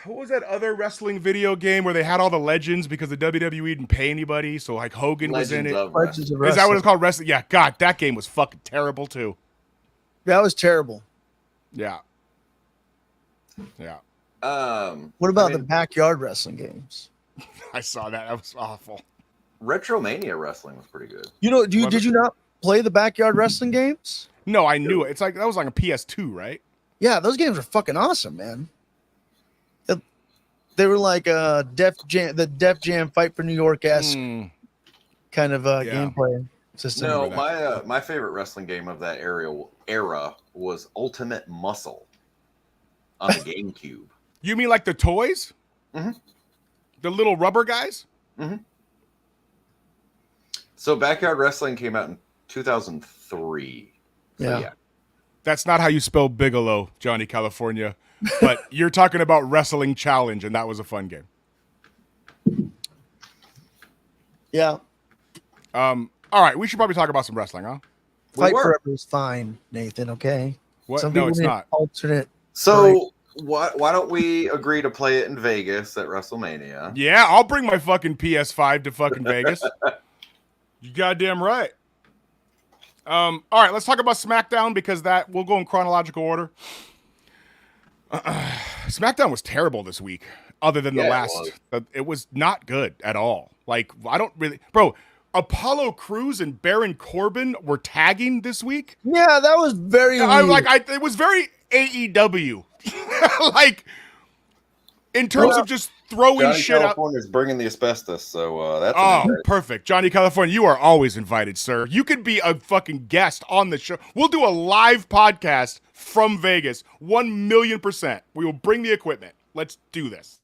What was that other wrestling video game where they had all the legends because the WWE didn't pay anybody? So like Hogan was in it. Legends of Is that what Wrestling. it's called? Wrestling? Yeah. God, that game was fucking terrible too. That was terrible. Yeah. Yeah. What about the backyard wrestling games? I saw that. That was awful. Retromania wrestling was pretty good. You know, did you not play the backyard wrestling games? No, I knew it. It's like that was like a PS2, right? Yeah, those games were fucking awesome, man. They were like the Def Jam Fight for New York-esque kind of gameplay system. No, my favorite wrestling game of that era was Ultimate Muscle on the GameCube. You mean like the toys? Mm-hmm. The little rubber guys? Mm-hmm. So Backyard Wrestling came out in 2003. So, yeah. That's not how you spell Bigelow, Johnny California. But you're talking about Wrestling Challenge, and that was a fun game. Yeah. All right, we should probably talk about some wrestling, huh? Fight Forever is fine, Nathan, okay? What? Some No, people it's need not. Alternate. So why don't we agree to play it in Vegas at WrestleMania? Yeah, I'll bring my fucking PS5 to fucking Vegas. You goddamn right. All right, let's talk about SmackDown because we'll go in chronological order. SmackDown was terrible this week, other than the last. It was not good at all. Like, I don't really, bro. Apollo Crews and Baron Corbin were tagging this week. Yeah, that was very. It was very AEW. Like, in terms of just throwing Johnny shit out. California's bringing the asbestos, so that's perfect. Johnny California, you are always invited, sir. You could be a fucking guest on the show. We'll do a live podcast from Vegas, 1,000,000%. We will bring the equipment. Let's do this.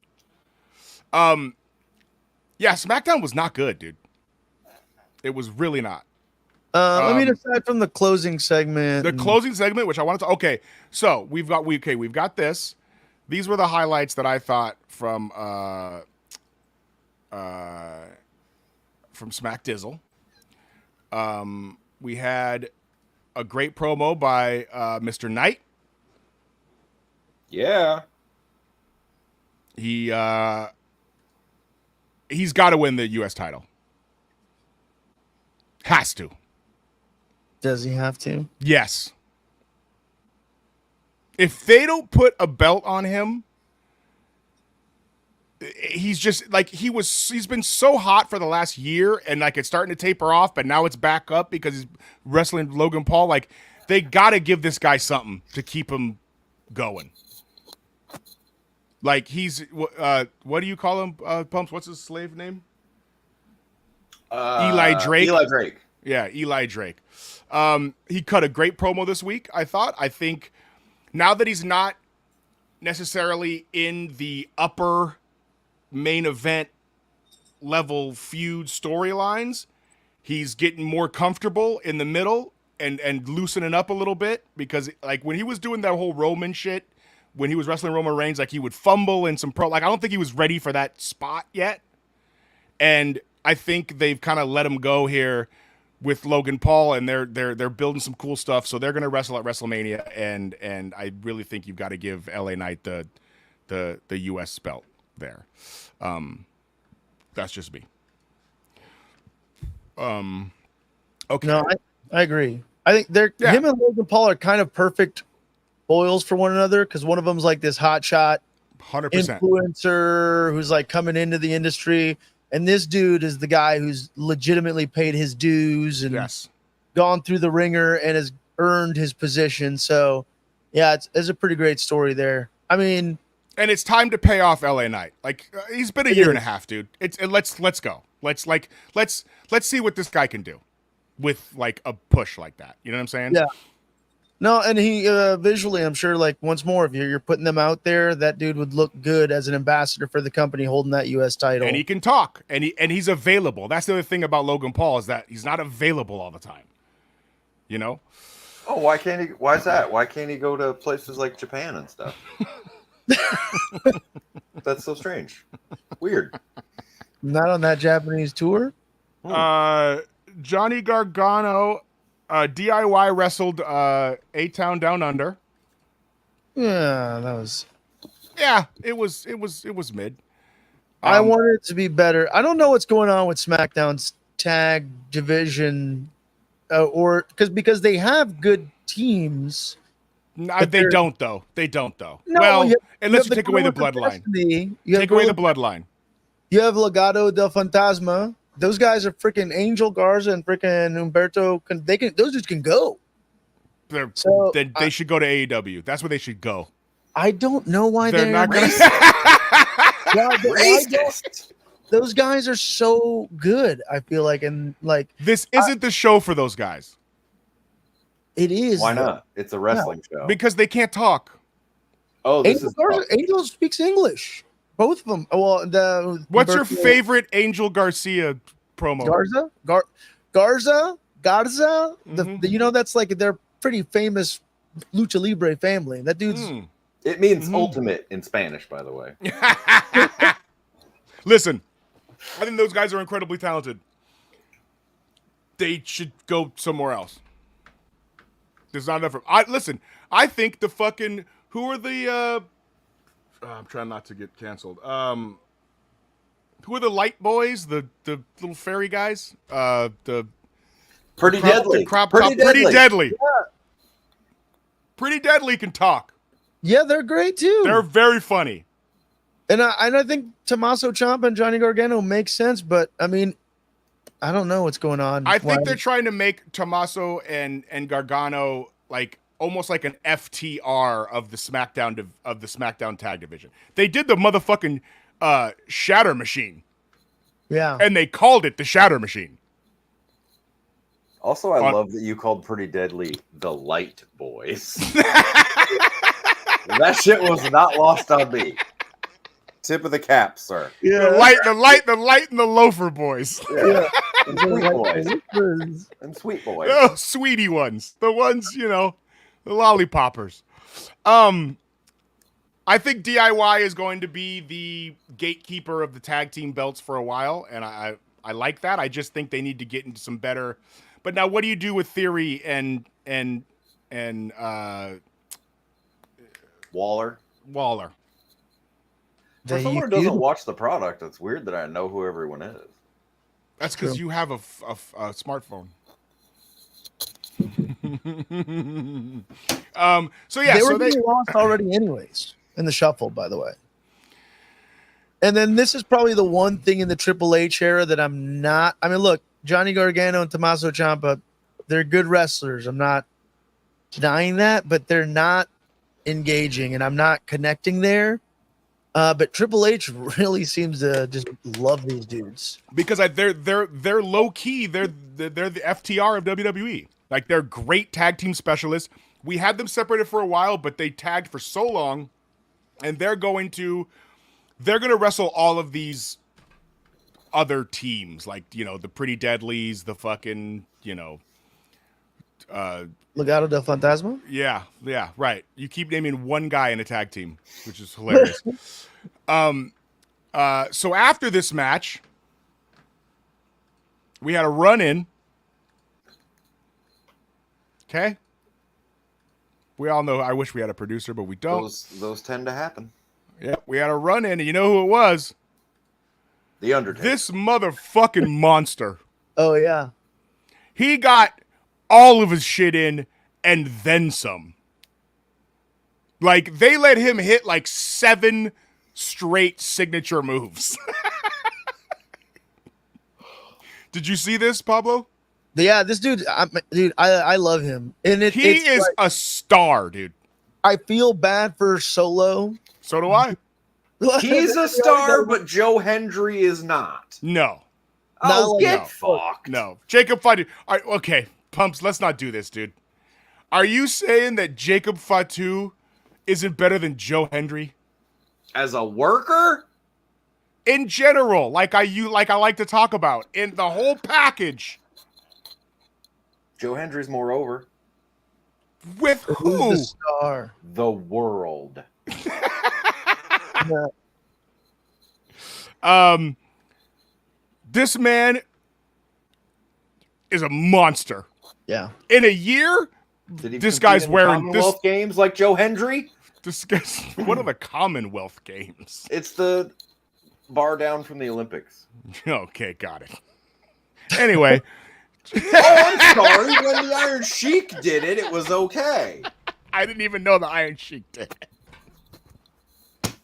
Yeah, SmackDown was not good, dude. It was really not. I mean, aside from the closing segment, which I wanted to. Okay, so we've got this. These were the highlights that I thought from Smack Dizzle. We had a great promo by Mr. Knight. Yeah. He's got to win the U.S. title. Has to. Does he have to? Yes. If they don't put a belt on him, he's just like he's been so hot for the last year, and like it's starting to taper off, but now it's back up because he's wrestling Logan Paul. Like, they got to give this guy something to keep him going. Like, he's what do you call him, Pumps? What's his slave name? Eli Drake. Eli Drake. Yeah, Eli Drake. He cut a great promo this week, I thought. I think now that he's not necessarily in the upper main event level feud storylines, he's getting more comfortable in the middle and loosening up a little bit, because like when he was doing that whole Roman shit, when he was wrestling Roman Reigns, like he would fumble in some I don't think he was ready for that spot yet. And I think they've kind of let him go here with Logan Paul, and they're building some cool stuff. So they're going to wrestle at WrestleMania, and I really think you've got to give LA Knight the US belt there. That's just me. Okay. No, I agree. I think him and Logan Paul are kind of perfect foils for one another, because one of them's like this hotshot 100% influencer who's like coming into the industry, and this dude is the guy who's legitimately paid his dues and gone through the ringer and has earned his position. So, yeah, it's a pretty great story there. I mean, and it's time to pay off LA Knight. Like, he's been a year and a half, dude. Let's go. Let's see what this guy can do with like a push like that. You know what I'm saying? Yeah. No, and he visually, I'm sure, like once more, if you're putting them out there, that dude would look good as an ambassador for the company holding that U.S. title. And he can talk, and he's available. That's the other thing about Logan Paul is that he's not available all the time. You know? Oh, why can't he? Why is that? Why can't he go to places like Japan and stuff? That's so strange. Weird. Not on that Japanese tour. Johnny Gargano, DIY wrestled A-Town Down Under. Yeah, that was. Yeah, it was mid. I wanted it to be better. I don't know what's going on with SmackDown's tag division, because they have good teams. No, they don't though. They don't though. No, well, unless you take away the Girls of bloodline. Destiny, Take away the bloodline. You have Legado del Fantasma. Those guys are freaking Angel Garza and freaking Humberto. Those dudes can go. They should go to AEW. That's where they should go. I don't know why They're not going Racist. Those guys are so good. I feel like, and like this isn't the show for those guys. It is. Why not? It's a wrestling show. Because they can't talk. Oh, this is Angel speaks English. Both of them. Well, what's your favorite Angel Garcia promo? Garza. Mm-hmm. That's like they're pretty famous lucha libre family. That dude's. It means ultimate in Spanish, by the way. Listen, I think those guys are incredibly talented. They should go somewhere else. There's not enough. Listen, I think the fucking who are the I'm trying not to get canceled. Who are the light boys? The little fairy guys? The Pretty Deadly. The crop top. Pretty Deadly. Yeah. Pretty Deadly can talk. Yeah, they're great too. They're very funny. And I think Tommaso Ciampa and Johnny Gargano make sense, but I mean, I don't know what's going on. I think they're trying to make Tommaso and Gargano like almost like an FTR of the SmackDown tag division. They did the motherfucking Shatter Machine. Yeah. And they called it the Shatter Machine. Also, I love that you called Pretty Deadly the Light Boys. That shit was not lost on me. Tip of the cap, sir. Yeah. The light, and the loafer boys. Yeah. And sweet boys. And sweet boys. Oh, sweetie ones. The ones, the lollipoppers. I think DIY is going to be the gatekeeper of the tag team belts for a while, and I like that. I just think they need to get into some better. But now, what do you do with Theory and Waller? For someone who doesn't watch the product, it's weird that I know who everyone is. That's because you have a smartphone. They lost already anyways in the shuffle, by the way. And then this is probably the one thing in the Triple H era that I'm not. I mean, look, Johnny Gargano and Tommaso Ciampa, they're good wrestlers. I'm not denying that, but they're not engaging, and I'm not connecting there. But Triple H really seems to just love these dudes because they're low key. They're the FTR of WWE. Like, they're great tag team specialists. We had them separated for a while, but they tagged for so long, and they're going to wrestle all of these other teams, like the Pretty Deadlies, the fucking Legado del Fantasma? Yeah, right. You keep naming one guy in a tag team, which is hilarious. So after this match, we had a run-in. Okay? We all know I wish we had a producer, but we don't. Those tend to happen. Yeah, we had a run-in, and you know who it was? The Undertaker. This motherfucking monster. Oh, yeah. He got all of his shit in and then some. Like, they let him hit like 7 straight signature moves. Did you see this, Pablo? Yeah, this dude, I love him. And he is like, a star, dude. I feel bad for Solo. So do I. He's a star, but Joe Hendry is not. No. Oh, get fucked. No. Jacob Fatu. All right, okay. Pumps, let's not do this, dude. Are you saying that Jacob Fatu isn't better than Joe Hendry? As a worker? In general, like I like to talk about. In the whole package. Joe Hendry's more over. With Who's who? the star? The world. This man is a monster. Yeah. In a year, Did he this compete guy's in the wearing Commonwealth this. games like Joe Hendry? This guy's, what are the Commonwealth Games? It's the bar down from the Olympics. Okay, got it. Anyway, Oh, I'm sorry. When the Iron Sheik did it, it was okay. I didn't even know the Iron Sheik did it.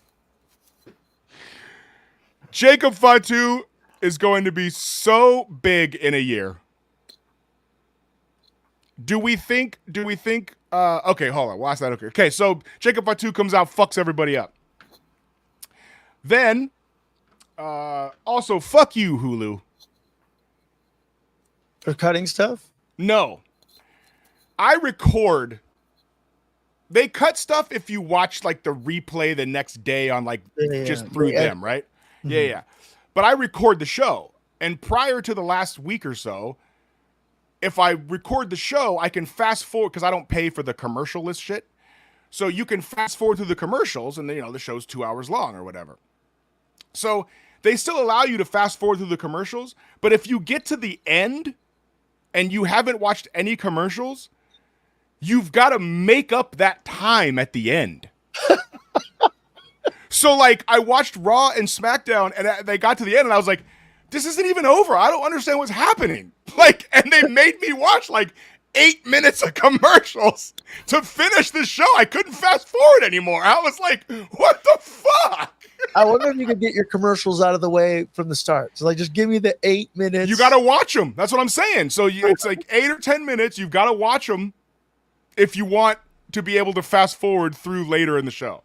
Jacob Fatu is going to be so big in a year. Do we think, okay, hold on. We'll ask that. Okay, so Jacob Fatu comes out, fucks everybody up. Then, also, fuck you, Hulu. For cutting stuff? No. I record. They cut stuff if you watch like the replay the next day on like just through them, right? Mm-hmm. Yeah. But I record the show. And prior to the last week or so, if I record the show, I can fast forward because I don't pay for the commercial list shit. So you can fast forward through the commercials and the show's 2 hours long or whatever. So they still allow you to fast forward through the commercials. But if you get to the end and you haven't watched any commercials, you've got to make up that time at the end. So, like, I watched Raw and SmackDown, and they got to the end, and I was like, this isn't even over. I don't understand what's happening. Like, and they made me watch, like, 8 minutes of commercials to finish the show. I couldn't fast forward anymore. I was like, what the fuck? I wonder if you could get your commercials out of the way from the start. So, like, just give me the 8 minutes. You got to watch them. That's what I'm saying. So it's like 8 or 10 minutes. You've got to watch them if you want to be able to fast forward through later in the show.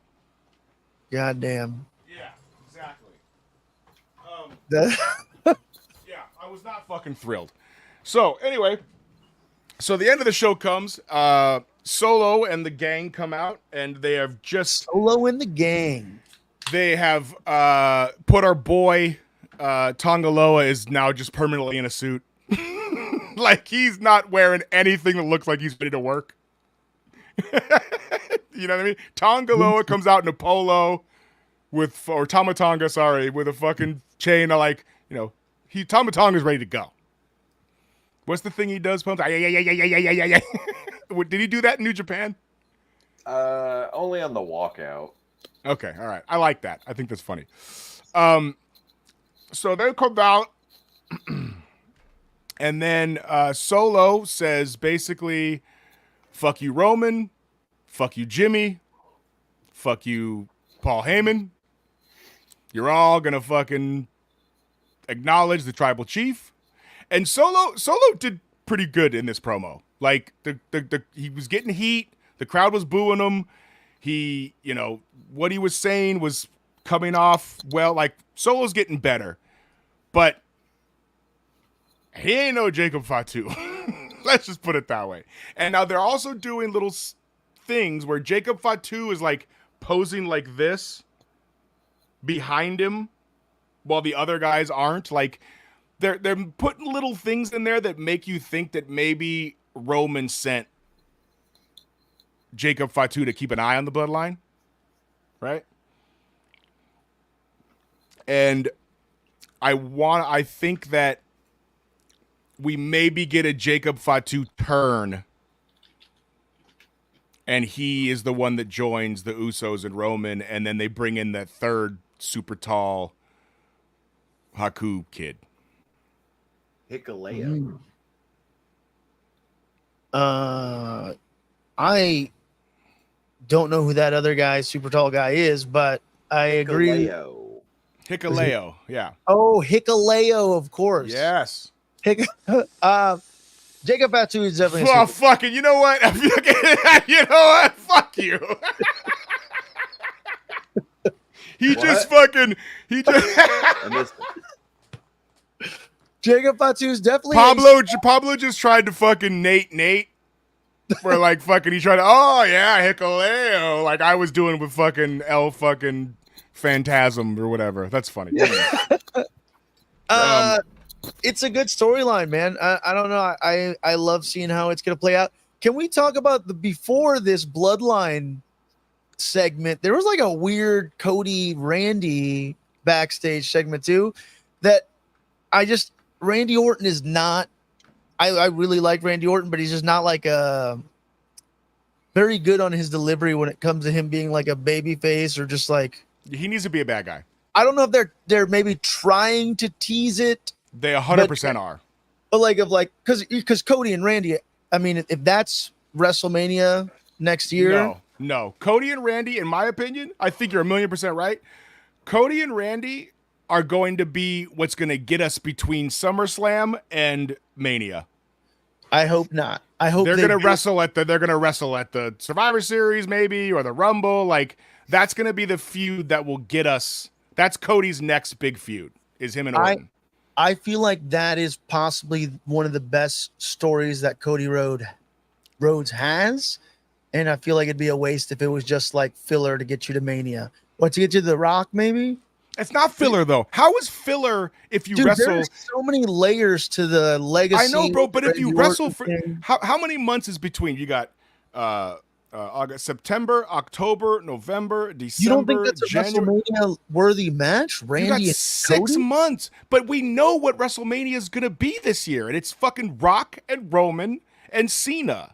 God damn. Yeah, exactly. That- Yeah, I was not fucking thrilled. So anyway, so the end of the show comes. Solo and the gang come out, and they have just Solo in the gang. they have put our boy Tongaloa is now just permanently in a suit. Like he's not wearing anything that looks like he's ready to work. You know what I mean? Tongaloa comes out in a polo or Tamatonga, sorry, with a fucking chain of like, Tamatonga's ready to go. What's the thing he does, Pumps? Yeah. Did he do that in New Japan? Only on the walkout. Okay, all right. I like that. I think that's funny. So they come out, and then Solo says basically, fuck you, Roman. Fuck you, Jimmy. Fuck you, Paul Heyman. You're all gonna fucking acknowledge the tribal chief. And Solo did pretty good in this promo. Like he was getting heat. The crowd was booing him. He, what he was saying was coming off well. Like Solo's getting better, but he ain't no Jacob Fatu. Let's just put it that way. And now they're also doing little things where Jacob Fatu is like posing like this behind him while the other guys aren't. Like they're putting little things in there that make you think that maybe Roman sent Jacob Fatu to keep an eye on the bloodline, right? And I think that we maybe get a Jacob Fatu turn, and he is the one that joins the Usos and Roman, and then they bring in that third super tall Haku kid. Hikaleo. I don't know who that other guy, super tall guy is, but I agree. Hikaleo, yeah. Oh, Hikaleo, of course. Yes. Jacob Fatu is definitely. Oh, fuck it. You know what? You know what? Fuck you. He just. Jacob Fatu is definitely. Pablo just tried to fucking Nate. Where like fucking he tried to, oh yeah, Hikuleo, like I was doing with fucking El fucking Phantasm or whatever. That's funny. It's a good storyline, man. I don't know. I love seeing how it's gonna play out. Can we talk about the before this bloodline segment? There was like a weird Cody Randy backstage segment too. That Randy Orton is not. I really like Randy Orton, but he's just not like a very good on his delivery when it comes to him being like a baby face or just like He needs to be a bad guy. I don't know if they're maybe trying to tease it. They 100% are. But because Cody and Randy, I mean, if that's WrestleMania next year, no. Cody and Randy, in my opinion, I think you're 1,000,000% right. Cody and Randy are going to be what's going to get us between SummerSlam and Mania. I hope not. I hope they're going to wrestle at the Survivor Series maybe or the Rumble. Like that's going to be the feud that will get us. That's Cody's next big feud is him and Orton. I feel like that is possibly one of the best stories that Cody Rhodes has, and I feel like it'd be a waste if it was just like filler to get you to Mania. What, to get you to The Rock maybe? It's not filler though. How is filler if you wrestle? There's so many layers to the legacy. I know, bro, but if you wrestle for thing. how many months is between? You got August, September, October, November, December. You don't think that's a January. WrestleMania worthy match? Randy and 6 Cody? months, but we know what WrestleMania is gonna be this year, and it's fucking Rock and Roman and Cena.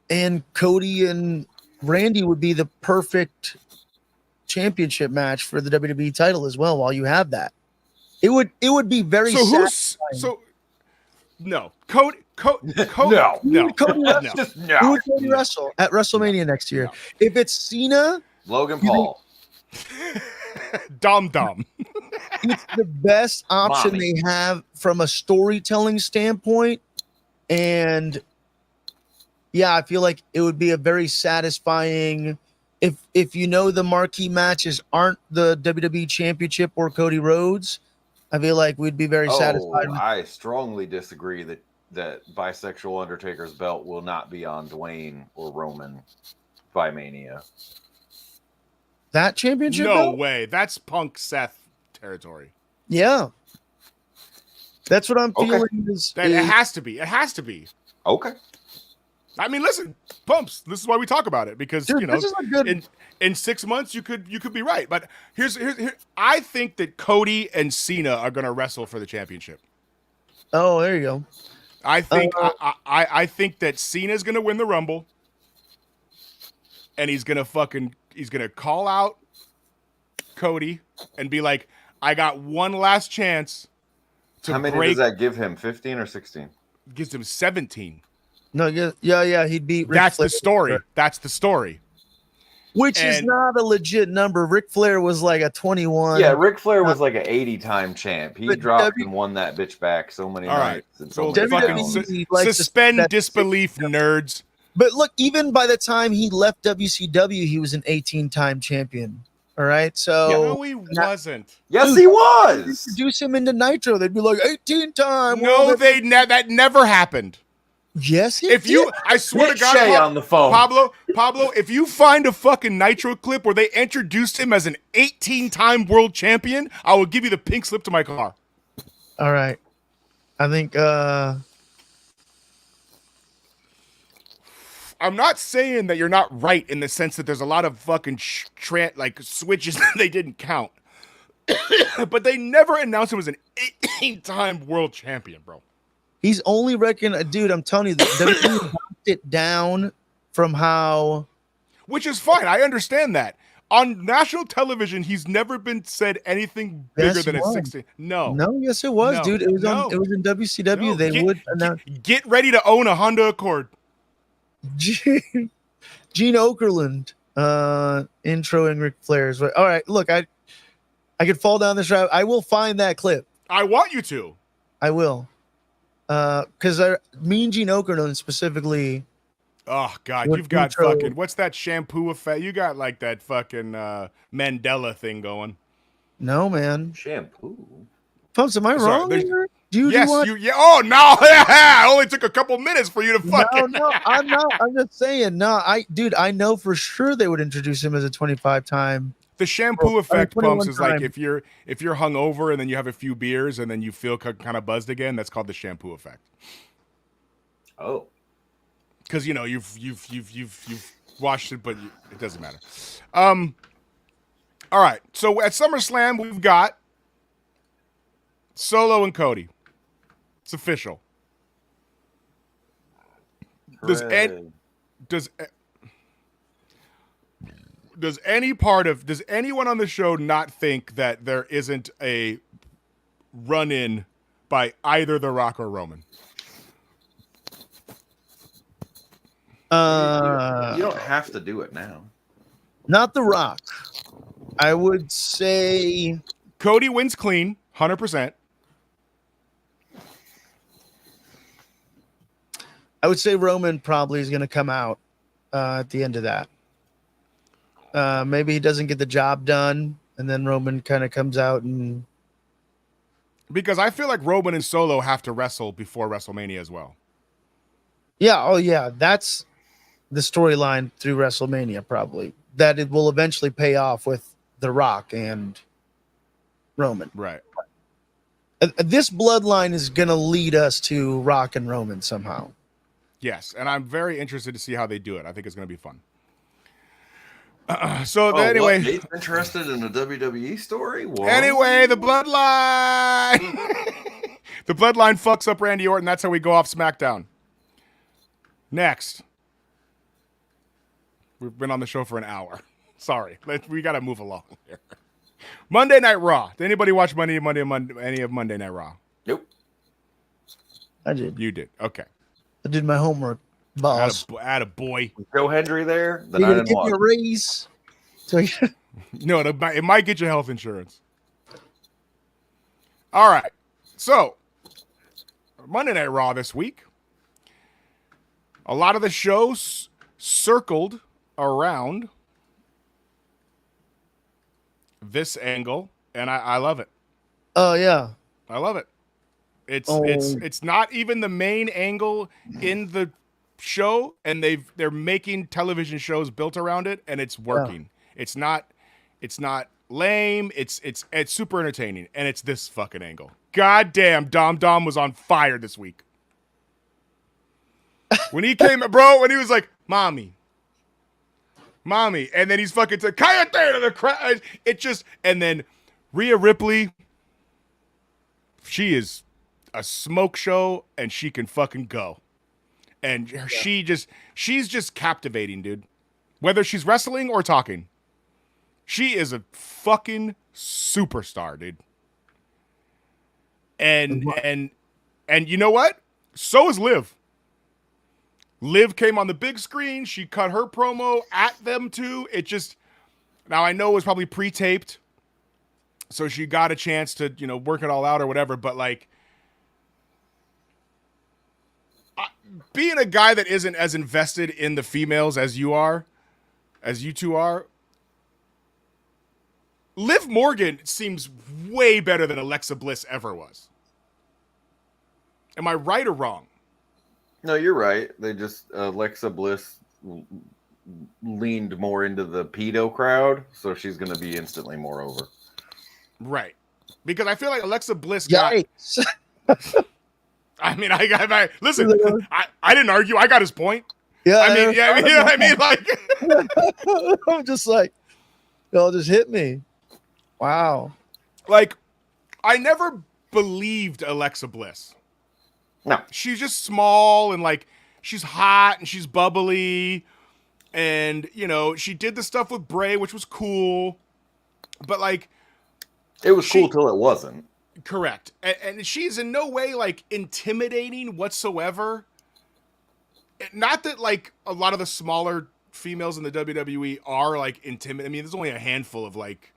And Cody and Randy would be the perfect championship match for the WWE title as well. While you have that, it would be very. No, Cody. No. Cody wrestle. Just Who no. would Cody wrestle at WrestleMania next year? If it's Cena, Logan Paul. Dom. it's the best option Mami. they have from a storytelling standpoint. And yeah, I feel like it would be a very satisfying if you know the marquee matches aren't the WWE Championship or Cody Rhodes. I feel like we'd be very satisfied. I strongly disagree that bisexual Undertaker's belt will not be on Dwayne or Roman by Mania. That championship? No belt? way. That's Punk Seth territory. Yeah. That's what I'm feeling. It has to be. It has to be. Okay. I mean, listen, Pumps. This is why we talk about it because Dude, this is a good... in 6 months you could be right. But here's I think that Cody and Cena are going to wrestle for the championship. Oh, there you go. I think I think that Cena's going to win the Rumble, and he's going to call out Cody and be like, "I got one last chance to How many break." does that give him? 15 or 16? Gives him 17. No, yeah, he'd beat Ric That's Flair. the story. That's the story. Which is not a legit number. Ric Flair was like a 21. Yeah, Ric Flair was like an 80-time champ. He But dropped and won that bitch back so many All right. nights. and So many fucking times. likes to suspend spend- disbelief, nerds. But look, even by the time he left WCW, he was an 18-time champion. All right, so No, he wasn't. Yes, he was. introduce him into Nitro. They'd be like 18-time. No, that never happened. Yes, If you, I swear Get to God, Shay on the phone. Pablo, if you find a fucking Nitro clip where they introduced him as an 18-time world champion, I will give you the pink slip to my car. All right, I think. I'm not saying that you're not right in the sense that there's a lot of fucking switches that they didn't count, but they never announced him as an 18-time world champion, bro. He's only dude. I'm telling you, WWE knocked it down from how. Which is fine. I understand that. On national television, he's never been said anything bigger Yes, than he a was. 16. No. No, yes, it was, No. dude. It was No. It was in WCW. No. They would announce. Get ready to own a Honda Accord. Gene Okerlund introing Ric Flair's. All right, look, I could fall down this route. I will find that clip. I want you to. I will. Because Mean Gene Okerlund specifically. Oh God, What you've got intro- fucking what's that shampoo effect? You got like that fucking Mandela thing going. No, man. Shampoo. Pumps, am I Sorry, wrong? there's- here? Yes, want? you. Yeah. Oh no! It only took a couple minutes for you to fucking. No, I'm not. I'm just saying. No, I know for sure they would introduce him as a 25-time. The shampoo effect pumps is like 21 if you're hungover and then you have a few beers and then you feel kind of buzzed again. That's called the shampoo effect. Oh, Because you've watched it, but it doesn't matter. All right. So at SummerSlam we've got Solo and Cody. It's official. Does anyone on the show not think that there isn't a run-in by either The Rock or Roman? you don't have to do it now. Not The Rock. I would say Cody wins clean, 100%. I would say Roman probably is going to come out at the end of that. Maybe he doesn't get the job done, and then Roman kind of comes out and. Because I feel like Roman and Solo have to wrestle before WrestleMania as well. Yeah. Oh, yeah. That's the storyline through WrestleMania, probably. That it will eventually pay off with The Rock and Roman. Right. This bloodline is going to lead us to Rock and Roman somehow. Yes, and I'm very interested to see how they do it. I think it's going to be fun. Anyway, Nate's interested in a WWE story. Whoa. Anyway, the bloodline. The bloodline fucks up Randy Orton. That's how we go off SmackDown. Next, we've been on the show for an hour. Sorry, we got to move along here. Monday Night Raw. Did anybody watch any of Monday Night Raw? Nope. I did. You did. Okay. I did my homework, boss. Atta boy. Joe Hendry there. Then You're I going to didn't give watch. me a raise. So No, it might get you health insurance. All right. So, Monday Night Raw this week. A lot of the shows circled around this angle, and I love it. Oh, yeah. I love it. It's not even the main angle in the show, and they're making television shows built around it, and it's working. Yeah. It's not lame. It's super entertaining, and it's this fucking angle. God damn, Dom was on fire this week. When he came, bro, when he was like, Mami, and then he's fucking to Kayate to the crowd. It just, and then Rhea Ripley, she is a smoke show, and she can fucking go. And she's just captivating, dude. Whether she's wrestling or talking. She is a fucking superstar, dude. And you know what? So is Liv. Liv came on the big screen. She cut her promo at them too. It just, now I know it was probably pre-taped, so she got a chance to, work it all out or whatever, but like, being a guy that isn't as invested in the females as you two are, Liv Morgan seems way better than Alexa Bliss ever was. Am I right or wrong? No, you're right. They just Alexa Bliss leaned more into the pedo crowd, so she's going to be instantly more over. Right. Because I feel like Alexa Bliss Yikes. I mean, listen, I didn't argue. I got his point. Yeah. You know what I mean? Like, I'm just like, y'all just hit me. Wow. Like, I never believed Alexa Bliss. No. She's just small and like, she's hot and she's bubbly. And, she did the stuff with Bray, which was cool. But like, it was cool till it wasn't. Correct. And she's in no way like intimidating whatsoever. Not that like a lot of the smaller females in the WWE are like intimidating. I mean, there's only a handful of like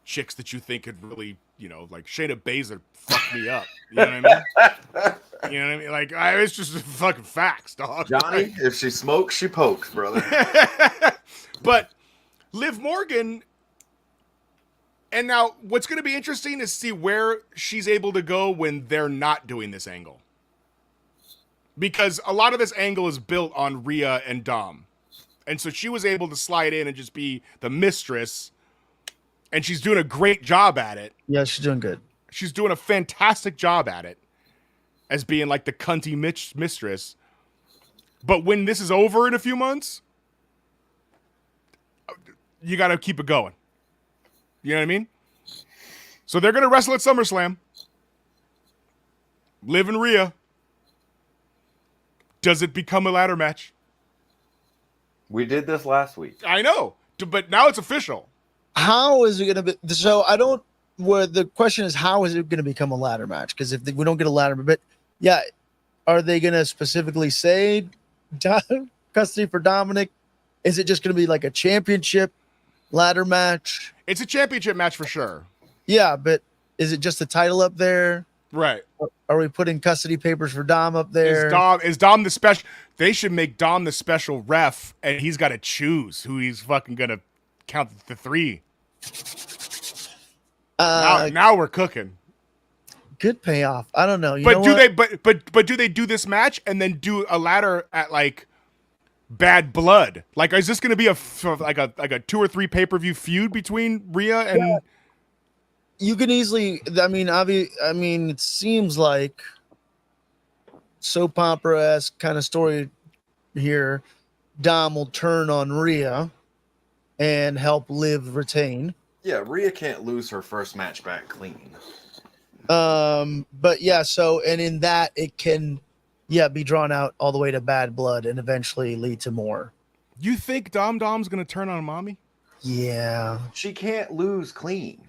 chicks that you think could really, like Shayna Baszler fucked me up. You know what I mean? You know what I mean? Like, it's just fucking facts, dog. Johnny, if she smokes, she pokes, brother. But Liv Morgan, And now, what's going to be interesting is see where she's able to go when they're not doing this angle. Because a lot of this angle is built on Rhea and Dom. And so she was able to slide in and just be the mistress. And she's doing a great job at it. Yeah, she's doing good. She's doing a fantastic job at it. As being like the cunty mistress. But when this is over in a few months, you got to keep it going. You know what I mean? So they're going to wrestle at SummerSlam. Liv and Rhea. Does it become a ladder match? We did this last week. I know, but now it's official. How is it going to be? So I don't. Where the question is, how is it going to become a ladder match? Because if we don't get a ladder, but yeah, are they going to specifically say custody for Dominic? Is it just going to be like a championship ladder match? It's a championship match for sure. Yeah, but is it just the title up there? Right. Are we putting custody papers for Dom up there? Is Dom the special? They should make Dom the special ref, and he's got to choose who he's fucking gonna count the three. Now we're cooking. Good payoff. I don't know. But do they do this match and then do a ladder at like Bad Blood? Like, is this gonna be a 2 or 3 pay-per-view feud between Rhea and? Yeah. You can easily. I mean, it seems like soap opera-esque kind of story here. Dom will turn on Rhea and help Liv retain. Yeah, Rhea can't lose her first match back clean. But yeah, so and in that it can, be drawn out all the way to Bad Blood and eventually lead to more. You think Dom's gonna turn on Mami? Yeah, She can't lose clean.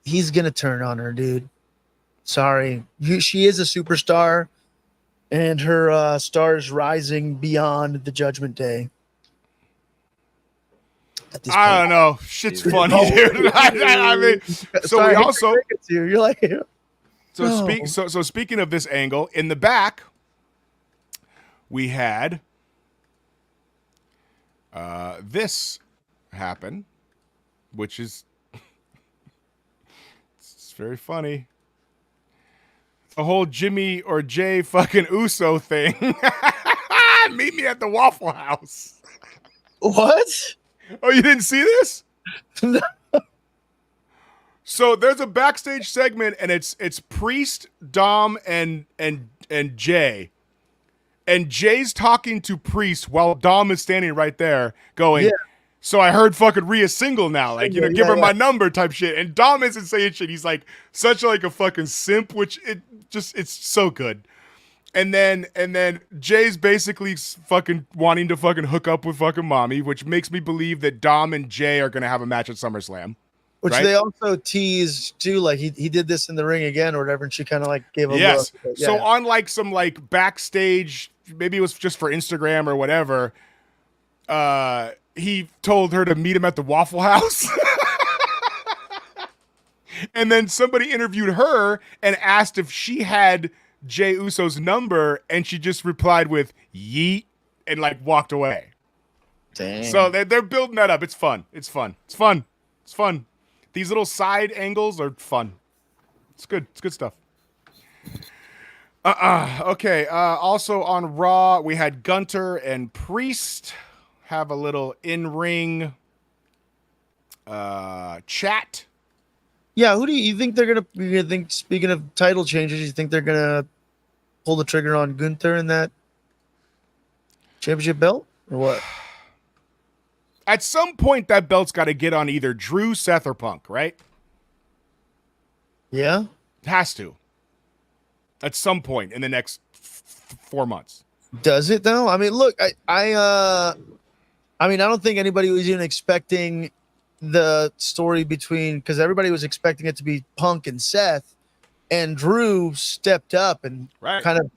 he's gonna turn on her, dude. Sorry, she is a superstar, and her star is rising beyond the Judgment Day. I don't know. Shit's funny, dude. I mean, so Sorry, we also. You're like. So speaking of this angle, in the back, we had this happen, which is it's very funny. The whole Jimmy or Jay fucking Uso thing. Meet me at the Waffle House. What? Oh, you didn't see this? No. So there's a backstage segment, and it's Priest, Dom, and Jay. And Jay's talking to Priest while Dom is standing right there going, so I heard fucking Rhea's single now. Like, give her my number type shit. And Dom isn't saying shit. He's like such like a fucking simp, which it's so good. And then Jay's basically fucking wanting to fucking hook up with fucking Mami, which makes me believe that Dom and Jay are going to have a match at SummerSlam. Which right? they also teased too, like he did this in the ring again or whatever, and she kind of like gave a look. Yeah. So on like some like backstage, maybe it was just for Instagram or whatever, he told her to meet him at the Waffle House. And then somebody interviewed her and asked if she had Jay Uso's number, and she just replied with yeet and like walked away. Dang. So they're building that up. It's fun. These little side angles are fun. It's good. It's good stuff. Okay. Also on Raw, we had Gunter and Priest have a little in-ring chat. Yeah, who do you think they're gonna? Speaking of title changes, you think they're gonna pull the trigger on Gunter in that championship belt or what? At some point, that belt's got to get on either Drew, Seth, or Punk, right? Yeah, it has to. At some point in the next 4 months. Does it though? I mean, look, I don't think anybody was even expecting the story because everybody was expecting it to be Punk and Seth, and Drew stepped up and kind of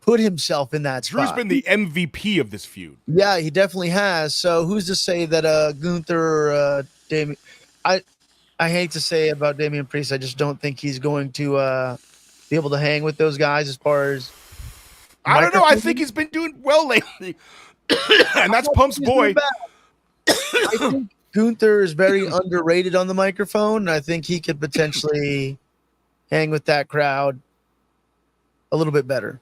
put himself in that spot. Drew's been the MVP of this feud. Yeah, he definitely has. So who's to say that Gunther or Damian? I hate to say about Damian Priest. I just don't think he's going to be able to hang with those guys as far as. I don't know. I think he's been doing well lately, and that's Pump's boy. Gunther is very underrated on the microphone. I think he could potentially hang with that crowd a little bit better.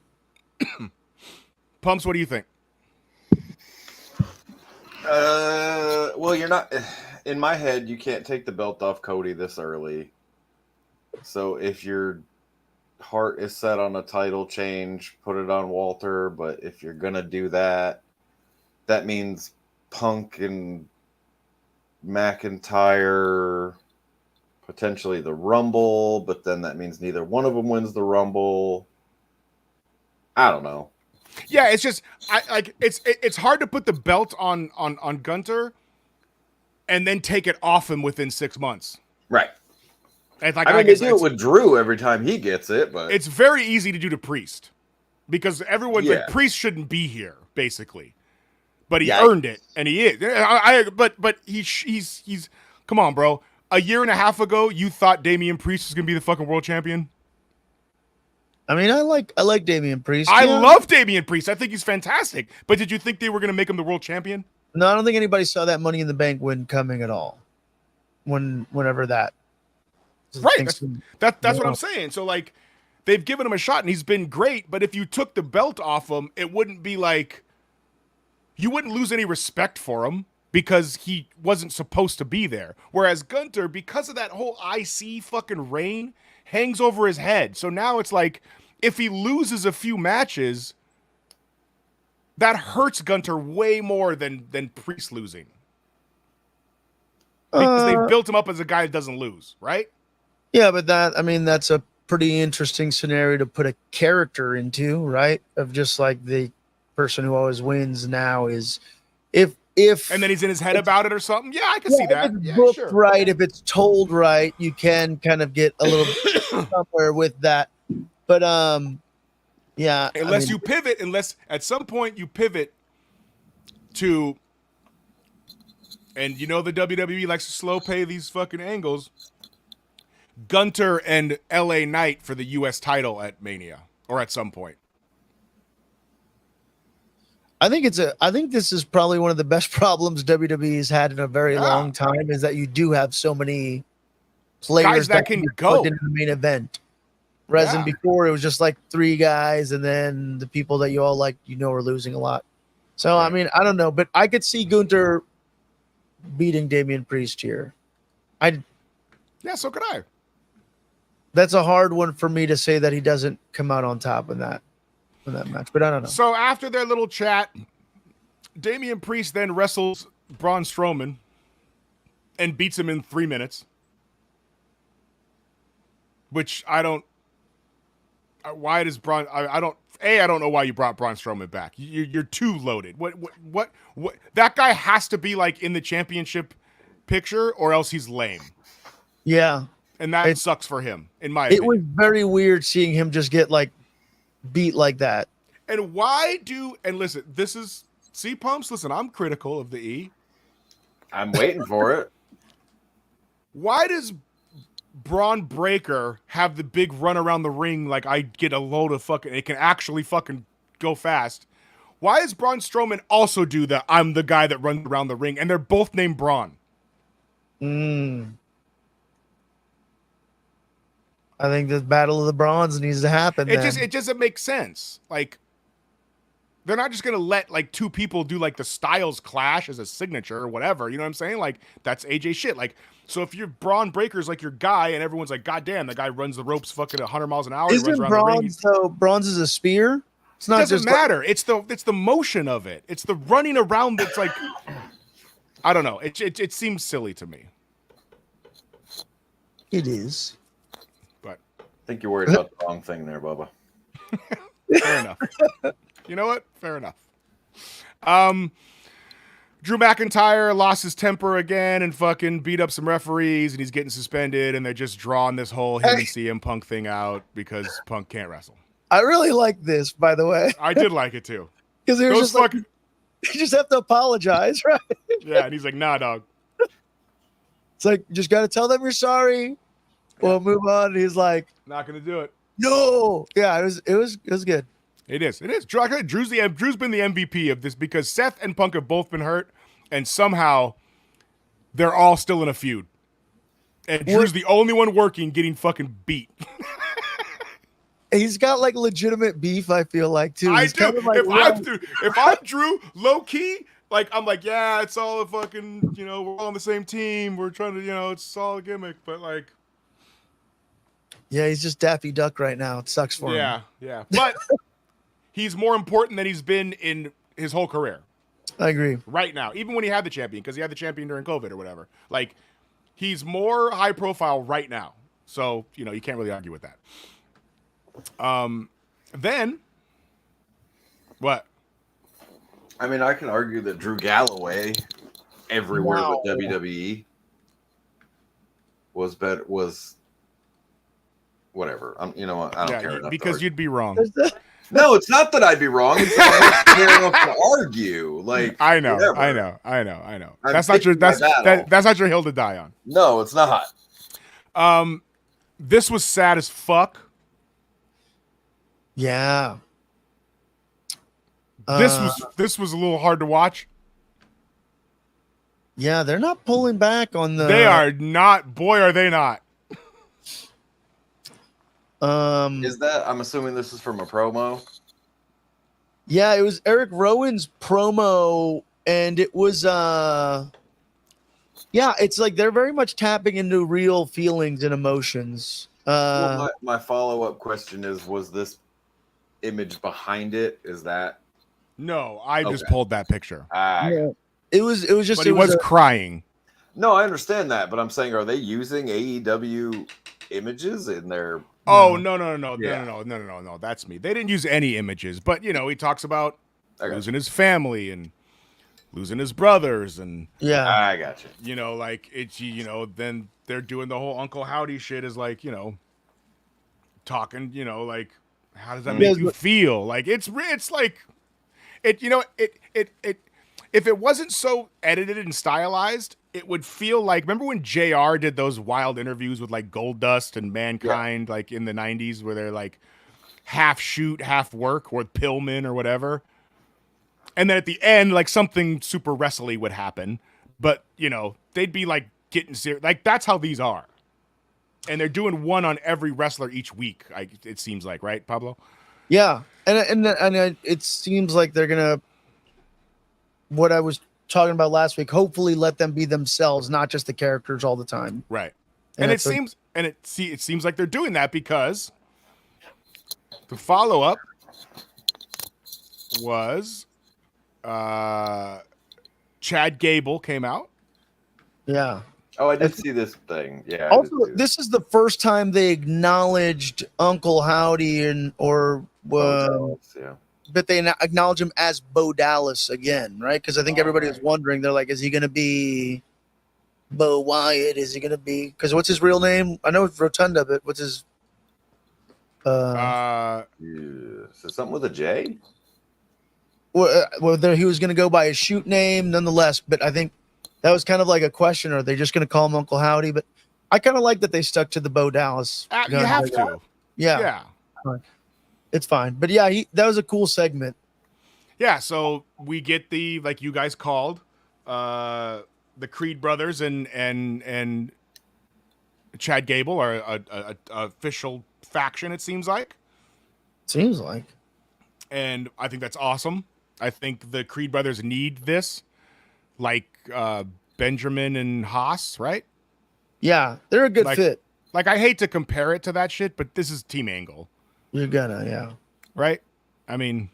Pumps, what do you think? Well, you're not. In my head, you can't take the belt off Cody this early. So if your heart is set on a title change, put it on Walter. But if you're gonna do that, that means Punk and McIntyre, potentially the Rumble. But then that means neither one of them wins the Rumble. I don't know. Yeah, it's just it's hard to put the belt on Gunter and then take it off him within 6 months. Right. It's like, I mean, they do it with Drew every time he gets it, but it's very easy to do to Priest because everyone's Yeah. like, Priest shouldn't be here, basically, but he Yeah. earned it, and he is. But he's come on, bro. A year and a half ago, you thought Damian Priest was gonna be the fucking world champion. I mean, I like Damian Priest. I Yeah. love Damian Priest. I think he's fantastic. But did you think they were gonna make him the world champion? No, I don't think anybody saw that Money in the Bank win coming at all. Whenever that. Right. That's what I'm saying. So like, they've given him a shot, and he's been great. But if you took the belt off him, it wouldn't be like you wouldn't lose any respect for him because he wasn't supposed to be there. Whereas Gunter, because of that whole IC fucking reign, hangs over his head. So now it's like, if he loses a few matches, that hurts Gunter way more than Priest losing. Because they built him up as a guy that doesn't lose, right? Yeah, but that's a pretty interesting scenario to put a character into, right? Of just like the person who always wins now is if And then he's in his head about it or something. Yeah, I can see if that. it's Yeah, booked sure. right, if it's told right, you can kind of get a little somewhere with that. But yeah, Unless you pivot, unless at some point you pivot to, and you know the WWE likes to slow pay these fucking angles, Gunter and LA Knight for the US title at Mania or at some point. I think this is probably one of the best problems WWE's had in a very long time is that you do have so many players Guys that can be go plugged into the main event. Whereas in before it was just like 3 guys, and then the people that you all like, are losing a lot. So I mean, I don't know, but I could see Gunter beating Damian Priest here. Yeah, so could I. That's a hard one for me to say that he doesn't come out on top in that match, but I don't know. So after their little chat, Damian Priest then wrestles Braun Strowman and beats him in 3 minutes. Which I don't. Why does Braun? I don't. I don't know why you brought Braun Strowman back. You're too loaded. What? That guy has to be like in the championship picture, or else he's lame. Yeah, and that sucks for him. In my it opinion. was very weird seeing him just get like beat like that. And why do? And listen, this is Pumps. Listen, I'm critical of the E. I'm waiting for it. Why does Braun Breaker have the big run around the ring like I get a load of fucking, it can actually fucking go fast? Why does Braun Strowman also do that? I'm the guy that runs around the ring, and they're both named Braun. I think the Battle of the Bronze needs to happen. It doesn't make sense. Like, they're not just gonna let like 2 people do like the Styles Clash as a signature or whatever. You know what I'm saying? Like, that's AJ shit. Like, so if your Braun Breaker's like your guy, and everyone's like, God damn, the guy runs the ropes fucking 100 miles an hour. Isn't bronze though? Bronze is a spear. It's not. It doesn't just matter. It's the motion of it. It's the running around. It's like, I don't know. It seems silly to me. It is. But I think you're worried about the wrong thing there, Bubba. fair enough. You know what? Fair enough. Drew McIntyre lost his temper again and fucking beat up some referees, and he's getting suspended, and they're just drawing this whole him and CM Punk thing out because Punk can't wrestle. I really like this, by the way. I did like it too. Because it was just fucking. Like, you just have to apologize, right? Yeah, and he's like, nah, dog. It's like, you just got to tell them you're sorry. We'll move on. And he's like, not gonna do it. No. Yeah, it was good. It is. Drew's been the MVP of this because Seth and Punk have both been hurt, and somehow they're all still in a feud. And Drew's the only one working, getting fucking beat. He's got like legitimate beef, I feel like, too. I He's do. kind of like, If I'm Drew, low key, like I'm like, yeah, it's all a fucking, we're all on the same team. We're trying to, it's all a gimmick, but like, yeah, he's just Daffy Duck right now. It sucks for him. Yeah. But he's more important than he's been in his whole career. I agree. Right now, even when he had the champion, because he had the champion during COVID or whatever. Like, he's more high profile right now. So, you can't really argue with that. Then what? I mean, I can argue that Drew Galloway everywhere Wow. but WWE was better, was whatever. You know what? I don't care enough because to you'd be wrong. No, it's not that I'd be wrong. It's that I don't care enough to argue. Like, I know. That's not your hill to die on. No, it's not. This was sad as fuck. Yeah. This was a little hard to watch. Yeah, they're not pulling back on the. They are not. Boy, are they not. Is that? I'm assuming this is from a promo. Yeah, it was Eric Rowan's promo, and it was yeah, it's like they're very much tapping into real feelings and emotions. Well, my follow-up question is: was this image behind it? Is that? No, I just Okay. pulled that picture. Yeah. It was just. But he was crying. No, I understand that, but I'm saying, are they using AEW images in their? Oh no! Yeah. No! That's me. They didn't use any images, but he talks about Okay. losing his family and losing his brothers, and Yeah. I got you. like it's then they're doing the whole Uncle Howdy shit is like talking like how does that make you feel? Like it's like it if it wasn't so edited and stylized, it would feel like, remember when JR did those wild interviews with like Goldust and Mankind, like in the 90s, where they're like half shoot, half work, or Pillman or whatever. And then at the end, like something super wrestly would happen, but they'd be like getting serious. Like that's how these are. And they're doing one on every wrestler each week. It seems like, right, Pablo? Yeah, and it seems like they're gonna. What I was talking about last week. Hopefully, let them be themselves, not just the characters all the time. Right. And it seems like they're doing that because the follow-up was Chad Gable came out. Yeah. Oh, I did see this thing. Yeah. I Also, did see this is the first time they acknowledged Uncle Howdy yeah. but they acknowledge him as Bo Dallas again, right? Because I think everybody was wondering. They're like, is he going to be Bo Wyatt? Is he going to be? Because what's his real name? I know it's Rotunda, but what's his? Yeah. So something with a J? Whether he was going to go by his shoot name, nonetheless. But I think that was kind of like a question. Are they just going to call him Uncle Howdy? But I kind of like that they stuck to the Bo Dallas. You have to. Yeah. It's fine. But yeah, that was a cool segment. Yeah, so we get the, like you guys called, the Creed brothers and Chad Gable are a official faction, it seems like. Seems like. And I think that's awesome. I think the Creed brothers need this, like Benjamin and Haas, right? Yeah, they're a good fit. Like, I hate to compare it to that shit, but this is Team Angle. You're gonna, yeah. Right? I mean,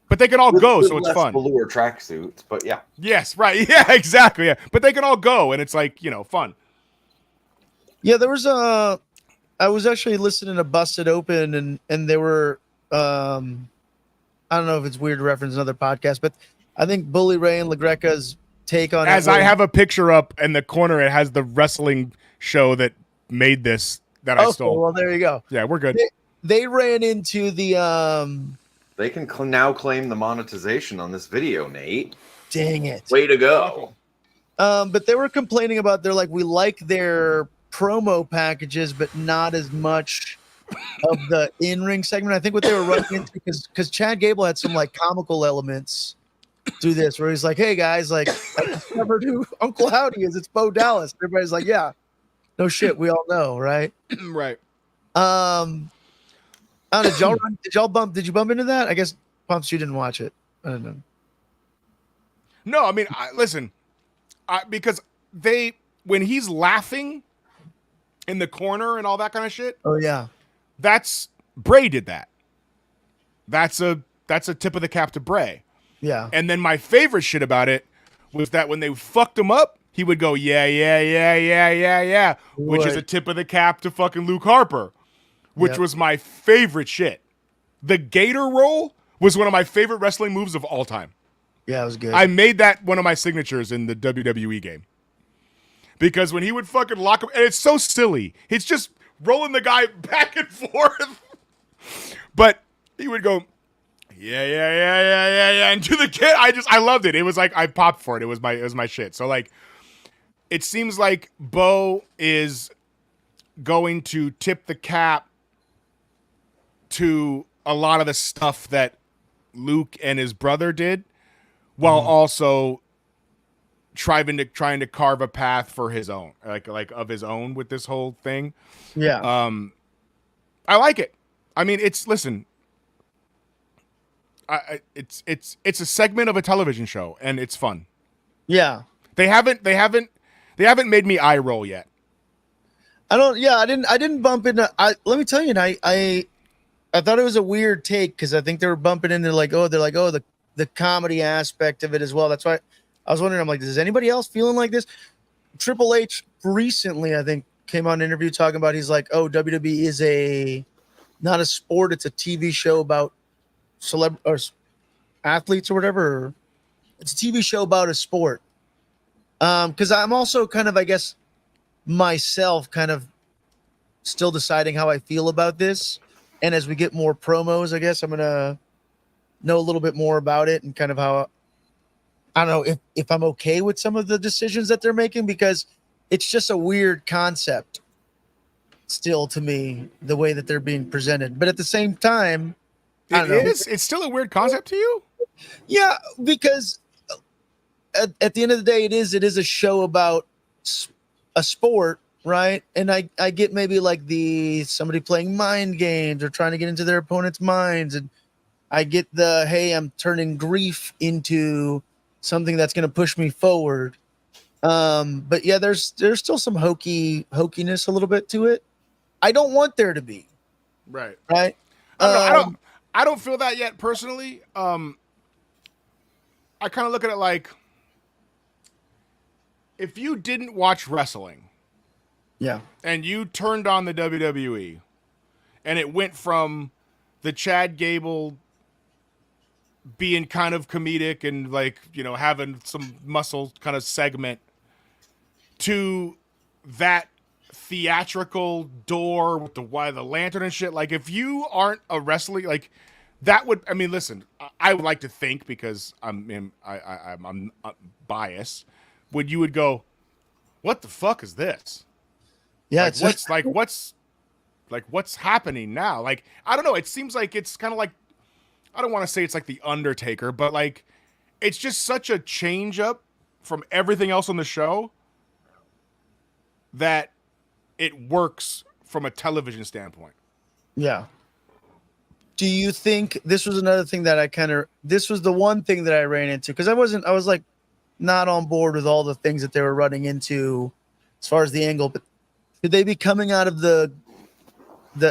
but they can all go, so it's fun. Velour tracksuits, but yeah. Yes, right. Yeah, exactly. Yeah, but they can all go, and it's like, fun. Yeah, there was I was actually listening to Busted Open, and they were, I don't know if it's weird to reference another podcast, but I think Bully Ray and LaGreca's take on As I have a picture up in the corner, it has the wrestling show that made this that I stole. Well, there you go. Yeah, we're good. They ran into the They can now claim the monetization on this video, Nate. Dang it. Way to go. But they were complaining about, they're like, we like their promo packages, but not as much of the in-ring segment. I think what they were running into, because Chad Gable had some like comical elements do this where he's like, "Hey guys, like I discovered who Uncle Howdy is. It's Bo Dallas." Everybody's like, "Yeah, no shit, we all know, right?" Right. I don't know, did you bump into that? I guess Pumps, you didn't watch it. I don't know. No, I mean, listen, because when he's laughing in the corner and all that kind of shit. Oh yeah, That's Bray did that. That's a tip of the cap to Bray. yeah, And then my favorite shit about it was that when they fucked him up, he would go, yeah, which is a tip of the cap to fucking Luke Harper, which was my favorite shit. The Gator roll was one of my favorite wrestling moves of all time. yeah, it was good. I made that one of my signatures in the WWE game. Because when he would fucking lock him, and it's so silly. It's just rolling the guy back and forth. But he would go, yeah. And to the kid, I loved it. It was like I popped for it. It was my shit. So like it seems like Bo is going to tip the cap to a lot of the stuff that Luke and his brother did, while also trying to carve a path for his own, like of his own with this whole thing. Yeah. I like it. I mean, it's a segment of a television show, and it's fun. Yeah. They haven't made me eye roll yet. I didn't bump into. Let me tell you, I thought it was a weird take because I think they were bumping into the comedy aspect of it as well. That's why I was wondering. I'm like, is anybody else feeling like this? Triple H recently, I think, came on an interview talking about. He's like, oh, WWE is not a sport; it's a TV show about or athletes or whatever. It's a TV show about a sport. Because I'm also kind of, I guess, myself kind of still deciding how I feel about this. And as we get more promos, I guess I'm going to know a little bit more about it and kind of how, I don't know if I'm okay with some of the decisions that they're making, because it's just a weird concept still to me, the way that they're being presented. But at the same time, It's still a weird concept to you? Yeah, because at the end of the day, it is a show about a sport, right? And I get maybe like somebody playing mind games or trying to get into their opponent's minds, and I get hey, I'm turning grief into something that's going to push me forward. But yeah, there's still some hokiness a little bit to it. I don't want there to be. Right. Right. I don't feel that yet personally. I kind of look at it like, if you didn't watch wrestling, yeah, and you turned on the WWE, and it went from the Chad Gable being kind of comedic and like, having some muscle kind of segment to that theatrical door with the lantern and shit. Like, if you aren't a wrestling, like, that would, I mean, listen, I would like to think, because I'm biased, when you would go, what the fuck is this? Yeah, like, what's happening now? Like, I don't know. It seems like it's kind of like, I don't want to say it's like the Undertaker, but like, it's just such a change up from everything else on the show that it works from a television standpoint. Yeah. Do you think this was another thing that this was the one thing that I ran into? Because I was like not on board with all the things that they were running into as far as the angle, but could they be coming out of the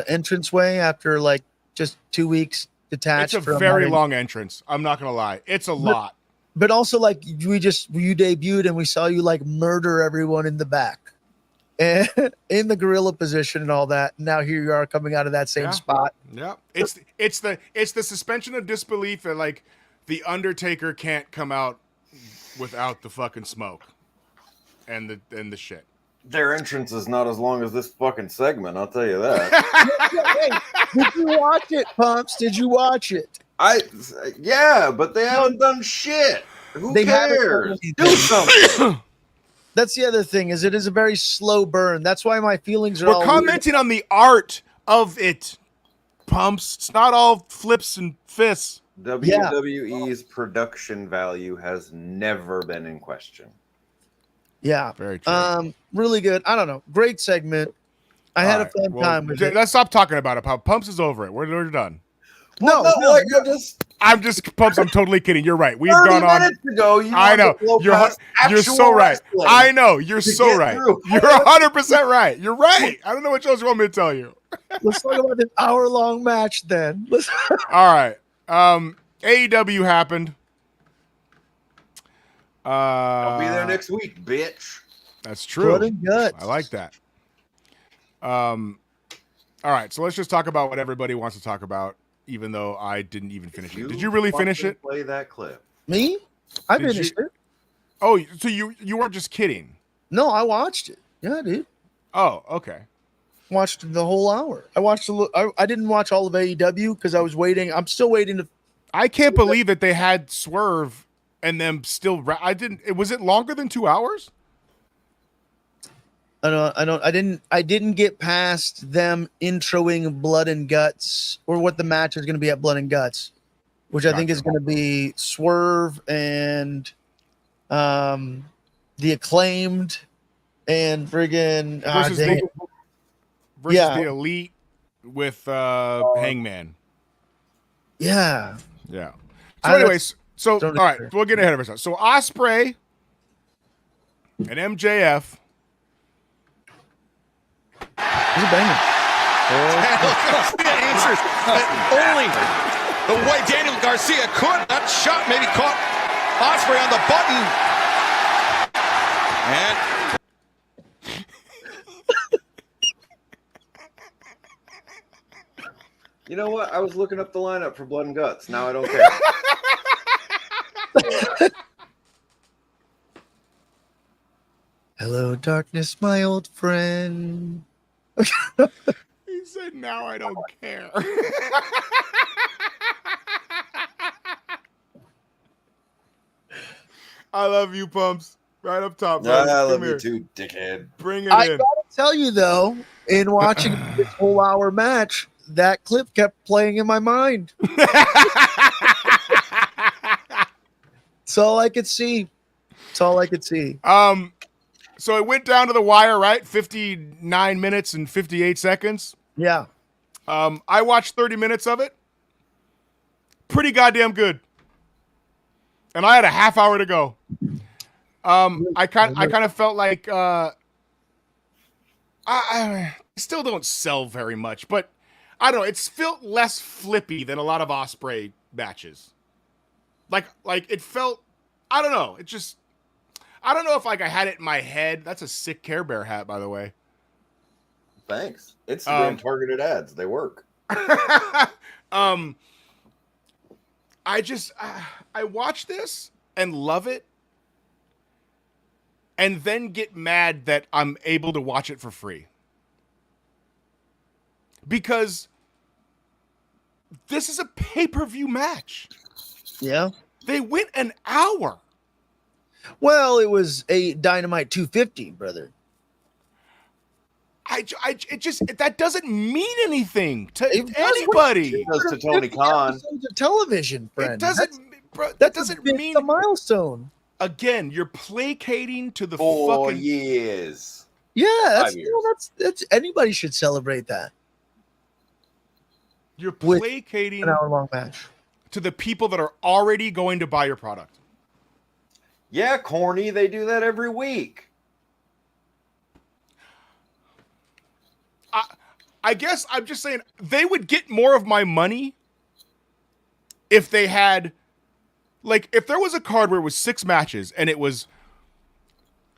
entranceway after like just 2 weeks detached? It's a very long entrance. I'm not going to lie. It's a lot. But also, like, you debuted and we saw you like murder everyone in the back and in the gorilla position and all that. Now here you are coming out of that same spot. Yeah. It's the suspension of disbelief that like the Undertaker can't come out without the fucking smoke and the shit. Their entrance is not as long as this fucking segment, I'll tell you that. Hey, did you watch it, Pumps? Did you watch it? Yeah, but they haven't done shit. Who They haven't cares? done Do something. That's the other thing, is it is a very slow burn. That's why my feelings are We're all commenting on the art of it, Pumps. It's not all flips and fists. WWE's production value has never been in question. Yeah. Very true. Really good. I don't know. Great segment. I had a fun time with it. Let's stop talking about it. Pumps is over it. We're done. No, I'm Pumps. I'm totally kidding. You're right. We've 30 gone on. minutes ago, you I know. wanted to blow You're past so right. actual I know. You're to so get right. through. You're 100% right. You're right. I don't know what else you want me to tell you. Let's talk about this hour-long match then. All right. AEW happened. I'll be there next week, bitch. That's true. Blood and guts. I like that. All right, so let's just talk about what everybody wants to talk about, even though I didn't even finish it. Did you really finish it? Play that clip. Me? I Did finished it. Oh, so you weren't just kidding? No, I watched it. Yeah, dude. Oh, okay. Watched the whole hour. I didn't watch all of AEW because I was waiting. I'm still waiting to. I can't believe that they had Swerve and them still. I didn't. Was it longer than 2 hours? I didn't get past them introing Blood and Guts or what the match is going to be at Blood and Guts, which I think is going to be Swerve and the Acclaimed and friggin' versus the Elite with Hangman. Yeah. Yeah. So anyways, all right, we'll get ahead of ourselves. So Ospreay and MJF. He's a banger. Garcia answers that only the white Daniel Garcia could. That shot maybe caught Ospreay on the button. And You know what? I was looking up the lineup for Blood and Guts. Now I don't care. Hello, darkness, my old friend. He said, "Now I don't care." I love you, Pumps. Right up top, bro. I love you too, dickhead. Bring it I in. gotta tell you though, in watching this whole hour match, that clip kept playing in my mind. It's all I could see. It's all I could see. So it went down to the wire, right? 59 minutes and 58 seconds. Yeah. I watched 30 minutes of it. Pretty goddamn good. And I had a half hour to go. I kind of felt like I still don't sell very much, but I don't know. It's felt less flippy than a lot of Ospreay matches. Like it felt. I don't know. It just. I don't know if I had it in my head. That's a sick Care Bear hat, by the way. Thanks. Instagram targeted ads. They work. I watch this and love it, and then get mad that I'm able to watch it for free. Because this is a pay-per-view match. Yeah. They went an hour. Well, it was a Dynamite 250, brother. That doesn't mean anything to anybody. It does to Tony Khan. Of television, friend. It doesn't. That doesn't mean a milestone. Again, you're placating to the 4 fucking years. Yeah, 5 years. That's anybody should celebrate that. You're placating an hour-long match to the people that are already going to buy your product. Yeah, corny. They do that every week. I guess I'm just saying they would get more of my money if they had, like, if there was a card where it was 6 matches and it was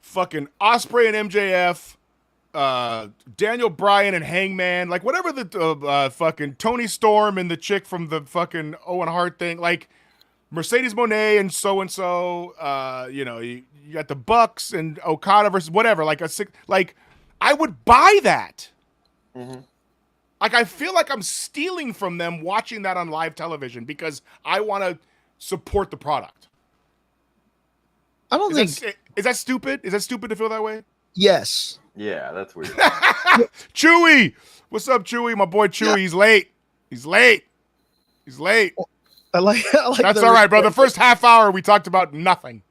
fucking Ospreay and MJF, Daniel Bryan and Hangman, like whatever the fucking Tony Storm and the chick from the fucking Owen Hart thing, like Mercedes Moné and so, you got the Bucks and Okada versus whatever, like I would buy that. Mm-hmm. Like, I feel like I'm stealing from them watching that on live television because I want to support the product. I don't think... Is that stupid? Is that stupid to feel that way? Yes. Yeah, that's weird. Chewy! What's up, Chewy? My boy Chewy, he's late. He's late. I like That's the all right, bro. The first half hour we talked about nothing.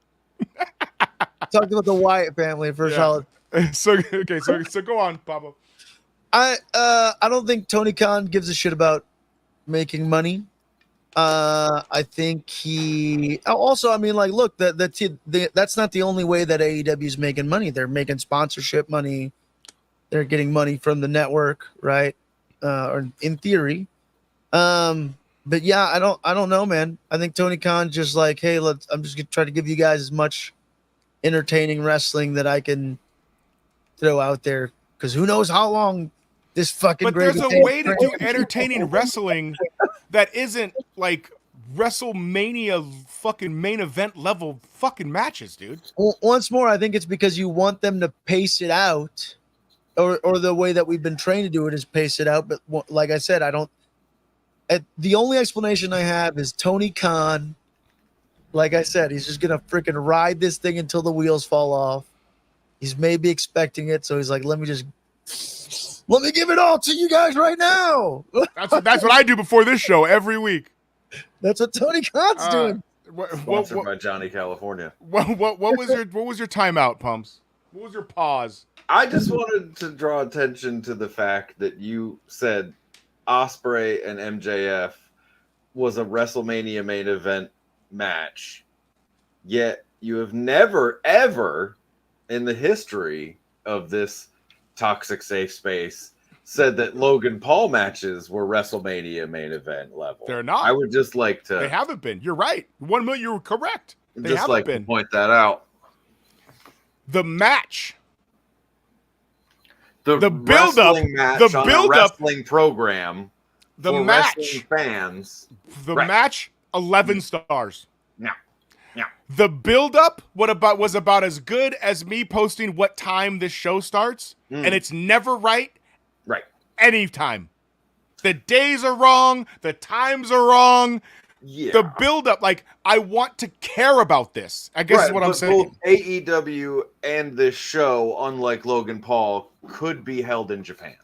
talking about the Wyatt family for solid. So go on, Pablo. I don't think Tony Khan gives a shit about making money. I think he also, I mean, like, look, that's not the only way that AEW is making money. They're making sponsorship money. They're getting money from the network, right? Or in theory. But yeah, I don't know, man. I think Tony Khan just like, hey, I'm just gonna try to give you guys as much entertaining wrestling that I can throw out there, because who knows how long this fucking. But there's a way to do entertaining wrestling that isn't like WrestleMania fucking main event level fucking matches, dude. Well, once more, I think it's because you want them to pace it out, or the way that we've been trained to do it is pace it out. But like I said, I don't. The only explanation I have is Tony Khan. Like I said, he's just gonna freaking ride this thing until the wheels fall off. He's maybe expecting it, so he's like, let me give it all to you guys right now. That's what I do before this show every week. That's what Tony Khan's doing. Sponsored by Johnny California. What was your timeout, Pumps? What was your pause? I just wanted to draw attention to the fact that you said Ospreay and MJF was a WrestleMania main event match, yet you have never, ever in the history of this toxic safe space said that Logan Paul matches were WrestleMania main event level. They're not. I would just like to. They haven't been. You're right. 1 million. You were correct. They just haven't like been. to point that out. The match. The build-up. match The on build-up. a wrestling program. The for match. wrestling fans. The Right. match. 11 stars. No. No. The build-up was about as good as me posting what time this show starts, and it's never right. Right. Anytime. The days are wrong. The times are wrong. Yeah. The build-up, like, I want to care about this, I guess is what I'm saying. Both AEW and this show, unlike Logan Paul, could be held in Japan.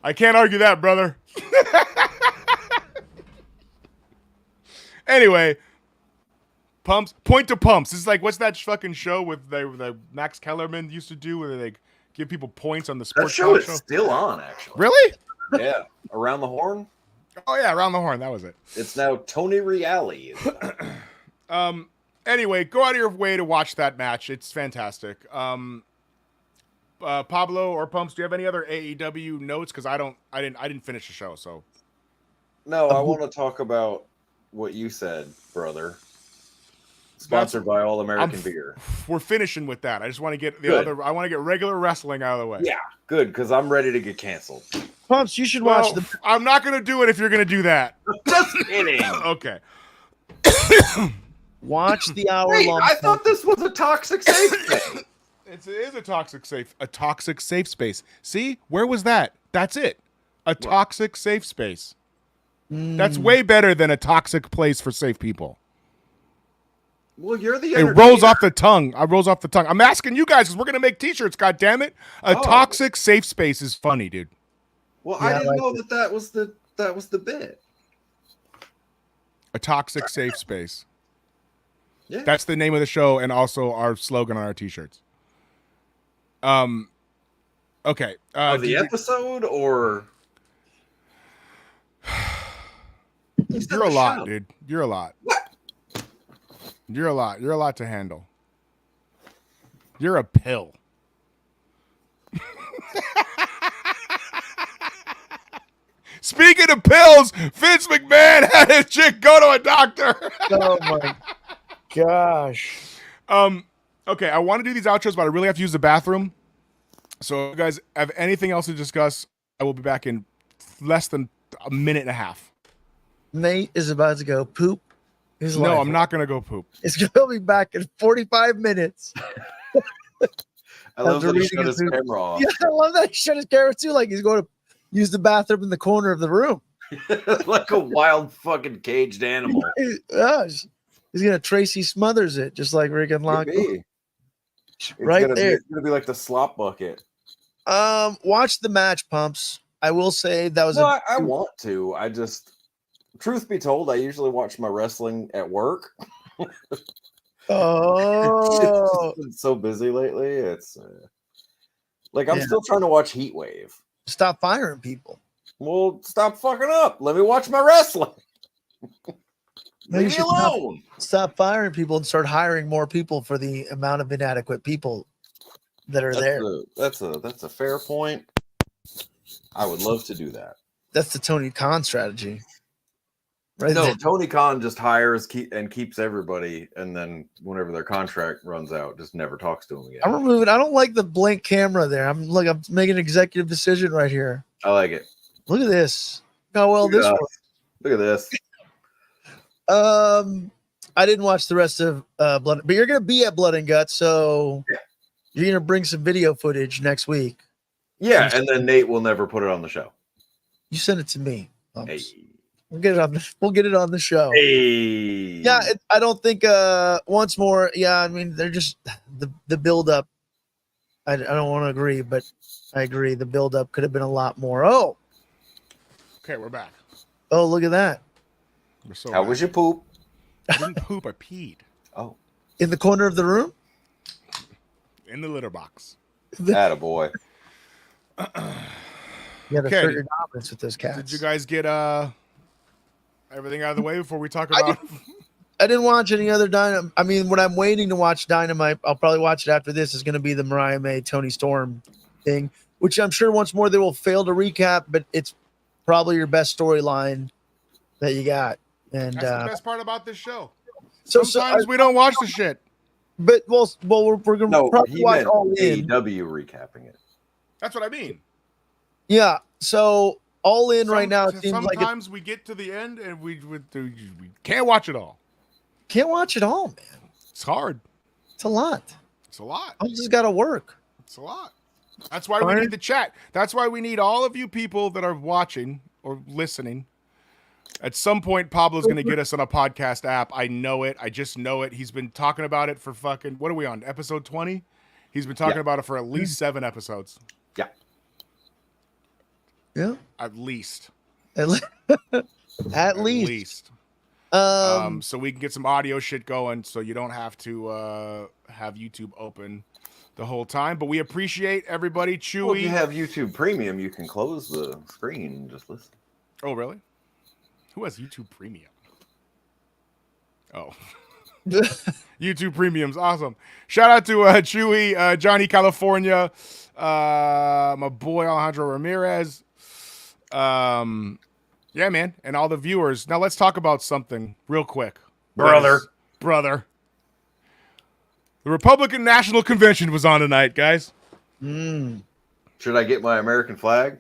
I can't argue that, brother. Anyway, Pumps, Point to Pumps. This is like, what's that fucking show with the Max Kellerman used to do where they give people points on the That sports show is show? still on, actually. Really? Yeah. Around the Horn. Oh yeah, Around the Horn. That was it. It's now Tony Reale. Anyway, go out of your way to watch that match. It's fantastic. Pablo or Pumps, do you have any other AEW notes? Because I didn't finish the show. So No, I want to talk about what you said, brother. Sponsored by All American Beer. We're finishing with that. I just want to get I want to get regular wrestling out of the way. Yeah, good, because I'm ready to get canceled. Pumps, you should watch I'm not going to do it if you're going to do that. Just kidding. Okay. Watch the hour Wait, long. I thought this was a toxic safe space. It is a toxic safe space. See, where was that? That's it. A toxic safe space. That's way better than a toxic place for safe people. Well, you're the It rolls off the tongue. I'm asking you guys because we're gonna make T-shirts. God damn it! A toxic safe space is funny, dude. Well, I didn't know that was the bit. A toxic safe space. Yeah. That's the name of the show and also our slogan on our T-shirts. Okay. The episode or you're a lot, dude. You're a lot. What? You're a lot. You're a lot to handle. You're a pill. Speaking of pills, Vince McMahon had his chick go to a doctor. Oh my gosh. Okay, I want to do these outros, but I really have to use the bathroom. So if you guys have anything else to discuss, I will be back in less than a minute and a half. Nate is about to go poop. No, I'm not going to go poop. It's going to be back in 45 minutes. I love that he shut his camera off. Yeah, I love that he shut his camera too. Like he's going to use the bathroom in the corner of the room. Like a wild fucking caged animal. Yes. He's going to Tracy Smothers it, just like Rick and Lock. Right there. It's going to be like the slop bucket. Watch the match, Pumps. I will say that was No, I want to. I just, truth be told, I usually watch my wrestling at work. Oh, It's been so busy lately. It's like I'm Yeah. still trying to watch Heat Wave. stop firing people. Well, stop fucking up. Let me watch my wrestling. No, you Leave me should stop. alone. Stop firing people and start hiring more people for the amount of inadequate people that are there. That's a fair point. I would love to do that. That's the Tony Khan strategy. Right No, there. Tony Khan just hires keeps everybody, and then whenever their contract runs out, just never talks to them again. I'm removing. I don't like the blank camera there. I'm making an executive decision right here. I like it. Look at this. Look how well Look at this us. works. Look at this. I didn't watch the rest of Blood, but you're gonna be at Blood and Guts, so you're gonna bring some video footage next week. Yeah, and then Nate will never put it on the show. You send it to me. Hey. We'll get it on. We'll get it on the show. Hey. Yeah, I don't think. Once more. Yeah, I mean, they're just the build up. I don't want to agree, but I agree. The build up could have been a lot more. Oh, Okay, we're back. oh, look at that We're so How back. was your poop? I didn't poop, I peed Oh, in the corner of the room. in the litter box. attaboy. You got to Okay. assert your dominance with those cats. Did you guys get everything out of the way before we talk about I didn't watch any other Dynamite. I mean, when I'm waiting to watch Dynamite, I'll probably watch it after this. Is going to be the Mariah May Tony Storm thing, which I'm sure once more they will fail to recap, but it's probably your best storyline that you got. And That's the best part about this show. so Sometimes we don't watch the shit. but we're going to No, probably he watch meant All In. AEW recapping it. That's what I mean. Yeah, so All In right now. It seems like sometimes we get to the end and we can't watch it all. can't watch it all, man. It's hard. It's a lot. It's a lot. I just got to work. It's a lot. That's why we need the chat. That's why we need all of you people that are watching or listening. At some point, Pablo's going to get us on a podcast app. I know it. I just know it. He's been talking about it for fucking, what are we on? Episode 20? He's been talking about it for at least 7 episodes. Yeah. Yeah, At least. at At least. least. Um, So we can get some audio shit going so you don't have to have YouTube open the whole time. But we appreciate everybody. Chewy. Well, if you have YouTube Premium, you can close the screen and just listen. Oh, really? Who has YouTube Premium? Oh. YouTube Premium's awesome. Shout out to Chewy, Johnny California, my boy Alejandro Ramirez. Yeah, man, and all the viewers. Now let's talk about something real quick. Brother. The Republican National Convention was on tonight, guys. Should I get my American flag?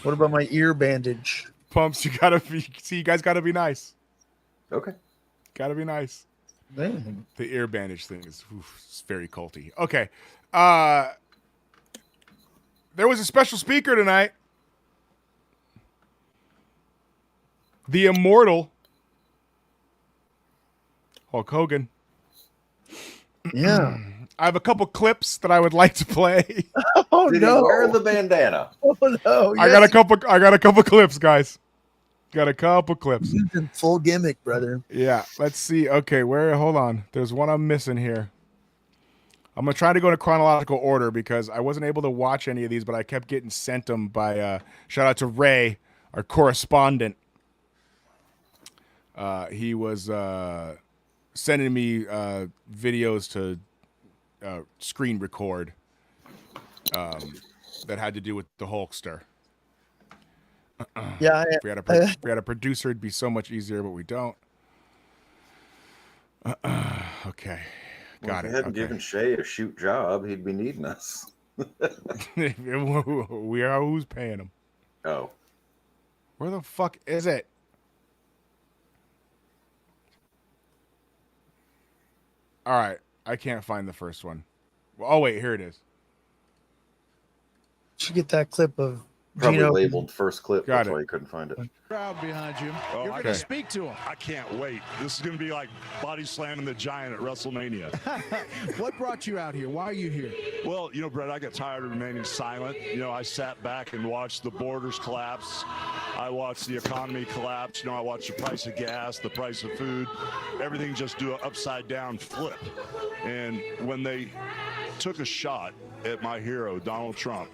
What about my ear bandage? Pumps, you guys gotta be nice. Okay. Gotta be nice. Man. The ear bandage thing is it's very culty. Okay. There was a special speaker tonight. The immortal Hulk Hogan. Yeah. I have a couple clips that I would like to play. Oh Did no. he wear the bandana? Oh no. I got a couple clips, guys. Got a couple clips. He's in full gimmick, brother. Yeah, let's see. Okay, hold on. There's one I'm missing here. I'm going to try to go in a chronological order because I wasn't able to watch any of these, but I kept getting sent them by, shout out to Ray, our correspondent. He was sending me videos to screen record that had to do with the Hulkster. Yeah. If we had a producer, it'd be so much easier, but we don't. Okay. Got If it. we hadn't Okay. given Shay a shoot job, he'd be needing us. We are who's paying him. Oh. Where the fuck is it? All right. I can't find the first one. Oh, wait. Here it is. Should get that clip of Probably Gino- labeled first clip. Got That's it. why you couldn't find it. Crowd behind you. You're going okay. to speak to him. I can't wait. This is going to be like body slamming the giant at WrestleMania. What brought you out here? Why are you here? Well, Brett, I got tired of remaining silent. I sat back and watched the borders collapse. I watched the economy collapse. I watched the price of gas, the price of food, everything just do an upside down flip. And when they took a shot at my hero, Donald Trump,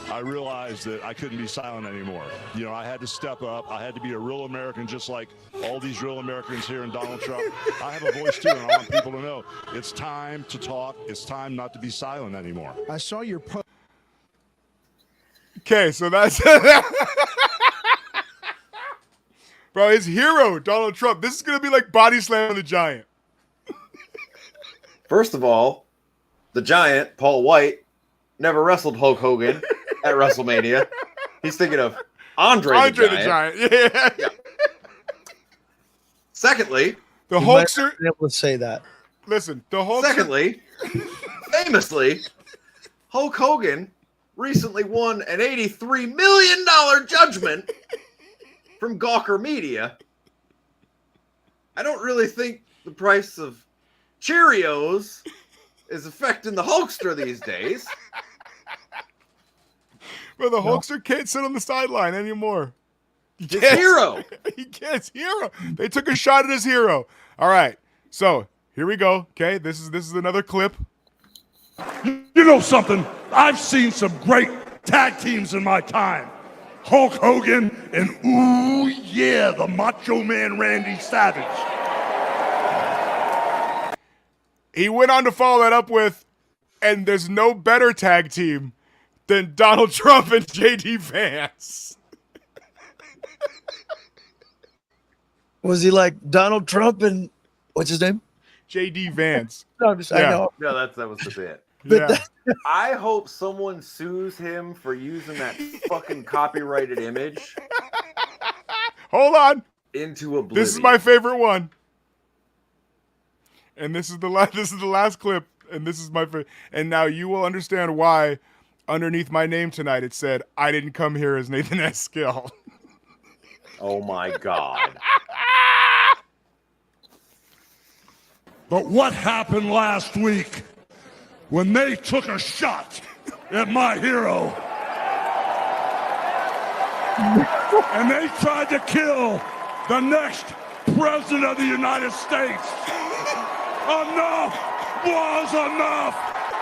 I realized that I couldn't be silent anymore. I had to step up. I had to be a real American, just like all these real Americans here in Donald Trump. I have a voice too, and I want people to know it's time to talk. It's time not to be silent anymore. I saw your post. Okay, so that's bro, his hero, Donald Trump. This is gonna be like body slamming the giant. First of all, the giant, Paul White, never wrestled Hulk Hogan at WrestleMania. He's thinking of Andre the Giant. Yeah. Secondly, The You might Hulkster. not be able to say that. Listen, the Hulkster. secondly, famously, Hulk Hogan recently won an $83 million judgment from Gawker Media. I don't really think the price of Cheerios is affecting the Hulkster these days. Bro, the Hulkster can't sit on the sideline anymore. His hero. He can't. His hero. They took a shot at his hero. All right. So here we go. Okay, this is another clip. You know something? I've seen some great tag teams in my time. Hulk Hogan and, ooh, yeah, the Macho Man Randy Savage. He went on to follow that up with, and there's no better tag team than Donald Trump and JD Vance. Was he like Donald Trump and what's his name? JD Vance. No, I Yeah. know. No, that was the bit. Yeah. I hope someone sues him for using that fucking copyrighted image Hold on. into oblivion. This is my favorite one. And this is the last clip. And this is my favorite. And now you will understand why underneath my name tonight it said, I didn't come here as Nathan S. Skill. Oh my God. But what happened last week when they took a shot at my hero and they tried to kill the next president of the United States? Enough was enough.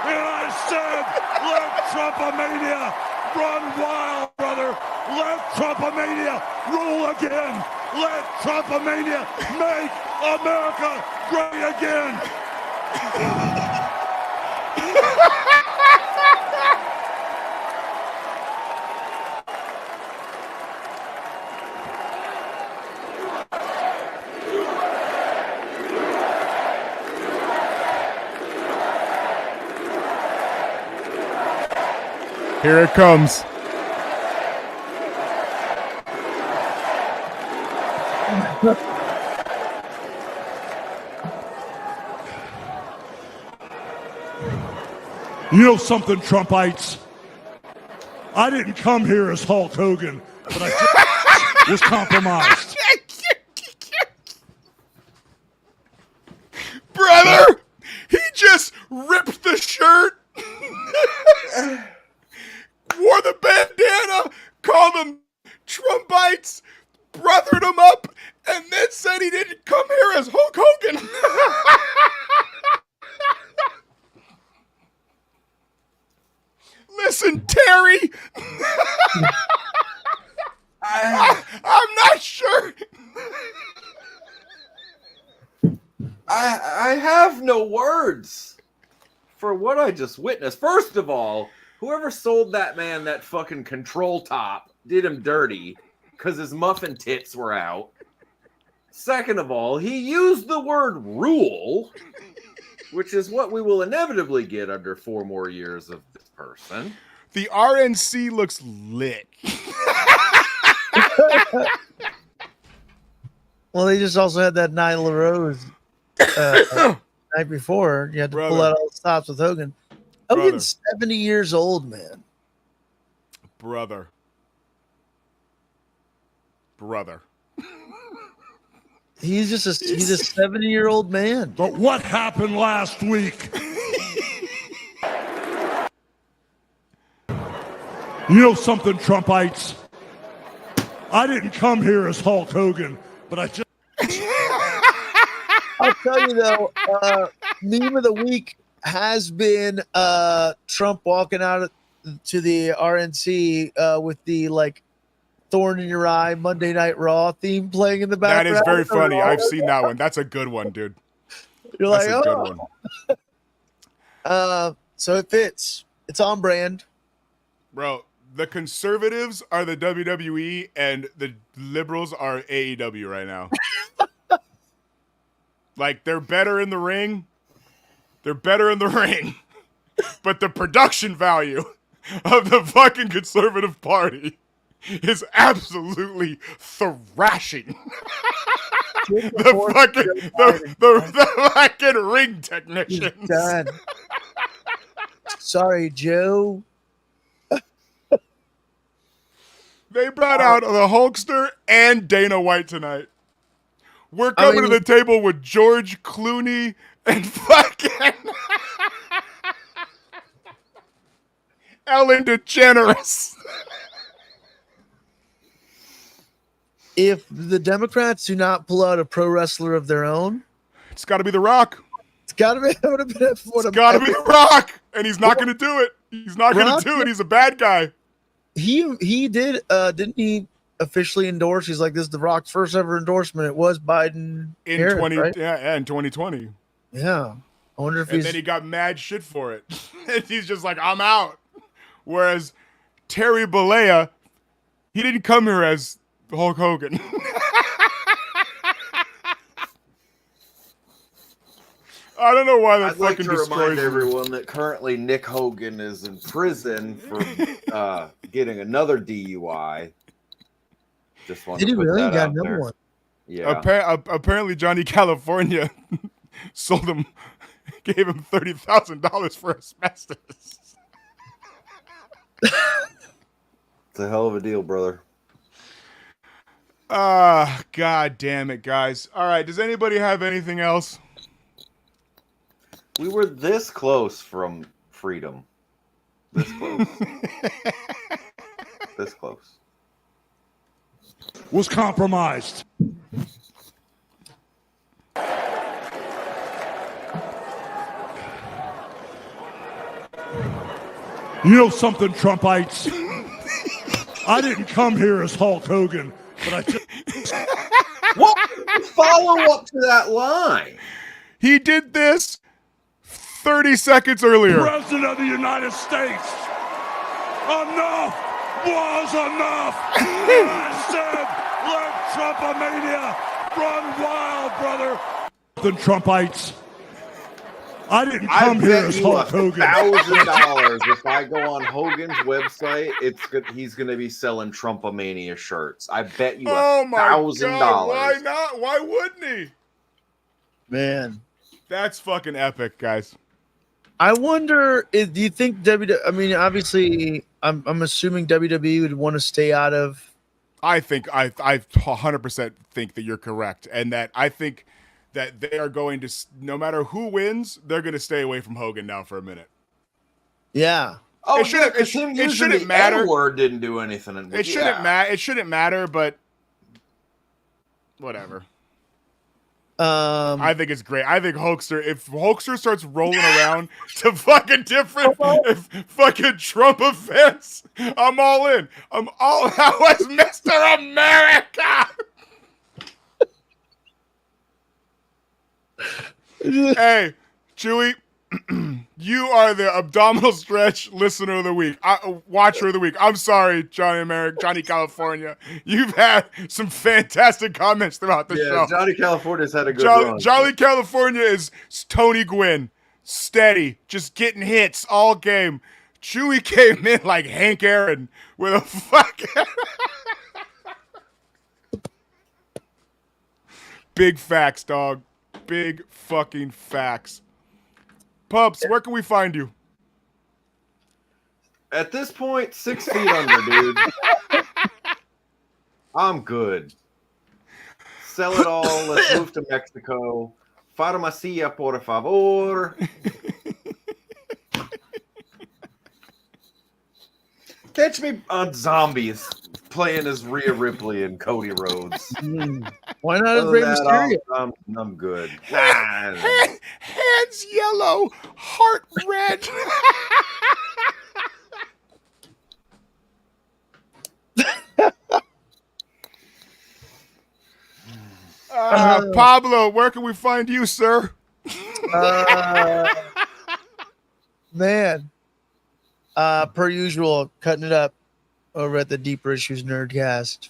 And I said, let Trumpomania run wild, brother. Let Trumpomania rule again. Let Trumpomania make America great again. Here it comes. You know something, Trumpites? I didn't come here as Hulk Hogan, but I was compromised. Brother, he just ripped the shirt, wore the bandana, called them Trumpites, brothered him up, and then said he didn't come here as Hulk Hogan. Listen, Terry, I'm not sure. I have no words for what I just witnessed. First of all, whoever sold that man that fucking control top did him dirty because his muffin tits were out. Second of all, he used the word rule, which is what we will inevitably get under 4 more years of this person. The RNC looks lit. Well, they just also had that Nyla Rose night before. You had to pull Brother. out all the stops with Hogan. Brother. Hogan's 70 years old, man. Brother. brother. He's a 70-year-old man. But what happened last week? You know something, Trumpites? I didn't come here as Hulk Hogan, but I just... I'll tell you though, meme of the week has been Trump walking out to the RNC with the like thorn in your eye Monday Night Raw theme playing in the That background. is very funny. I've seen that one. That's a good one, dude. You're That's like, a good one. So it fits. It's on brand. Bro, the conservatives are the WWE and the liberals are AEW right now. Like, they're better in the ring. They're better in the ring. But the production value of the fucking conservative party is absolutely thrashing. the fucking ring technicians. Done. Sorry, Joe. They brought out the Hulkster and Dana White tonight. We're coming to the table with George Clooney and fucking Ellen DeGeneres. If the Democrats do not pull out a pro wrestler of their own, it's got to be The Rock. It's got to be. It's got to be The Rock, and he's not going to do it. He's not going to do it. He's a bad guy. He did. Didn't he officially endorse? He's like, this is The Rock's first ever endorsement. It was Biden in right? in 2020. Yeah, I wonder if and then he got mad shit for it. And he's just like, I'm out. Whereas Terry Bollea, he didn't come here as Hulk Hogan. I don't know why that I'd like fucking to remind destroys everyone that currently Nick Hogan is in prison for getting another DUI. Just want Did to he put really that got out another there. one? Yeah. Apparently Johnny California sold him, gave him $30,000 for asbestos. It's a hell of a deal, brother. God damn it, guys. All right, does anybody have anything else? We were this close from freedom. This close. This close. Was compromised. You know something, Trumpites? I didn't come here as Hulk Hogan, but I just... What follow up to that line? He did this 30 seconds earlier. President of the United States. Enough was enough. And I said, let Trumpomania run wild, brother. The Trumpites. I didn't come here as Hulk Hogan. $1,000 if I go on Hogan's website, he's going to be selling Trumpomania shirts. I bet you $1,000. Why not? Why wouldn't he? Man, that's fucking epic, guys. I wonder do you think I mean, obviously, I'm assuming WWE would want to stay out of. I 100% think that you're correct, and that I think that they are going to, no matter who wins, they're going to stay away from Hogan now for a minute. Yeah. Oh, it shouldn't matter. N-word didn't do anything. It shouldn't matter. It shouldn't matter, but whatever. I think it's great. I think Hulkster, if Hulkster starts rolling around to fucking different fucking Trump events, I'm all in. I'm all out as Mr. America. Hey, Chewy, you are the Abdominal Stretch listener of the week, watcher of the week. I'm sorry, Johnny California. You've had some fantastic comments throughout the show. Johnny California's had a good run. Johnny California is Tony Gwynn, steady, just getting hits all game. Chewy came in like Hank Aaron with a fucking big facts, dog. Big fucking facts. Pups, where can we find you? At this point, 6 feet under, dude. I'm good. Sell it all. Let's move to Mexico. Farmacia, por favor. Catch me on Zombies playing as Rhea Ripley and Cody Rhodes. Why not as Other Rey than Mysterio? that, I'm good. Hands yellow, heart red. Pablo, where can we find you, sir? Man, per usual, cutting it up over at the Deeper Issues Nerdcast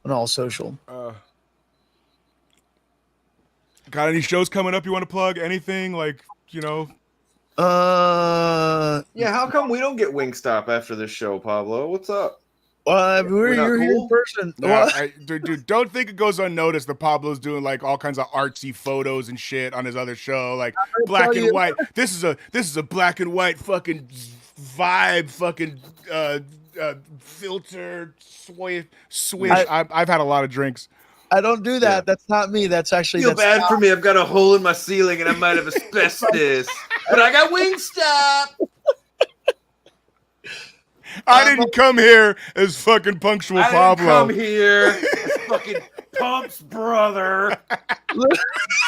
on all social. Got any shows coming up you want to plug? Anything like, you know? Yeah, how come we don't get Wingstop after this show, Pablo? What's up? You're not here in cool? person. Nah, dude, don't think it goes unnoticed that Pablo's doing like all kinds of artsy photos and shit on his other show, like black and white. This is a black and white fucking vibe, fucking filter swish. I've had a lot of drinks. I don't do that. Yeah. That's not me. That's actually Feel bad for me. I've got a hole in my ceiling and I might have asbestos, but I got Wingstop. I didn't come here as fucking punctual I Pablo. didn't come here as fucking Pump's brother.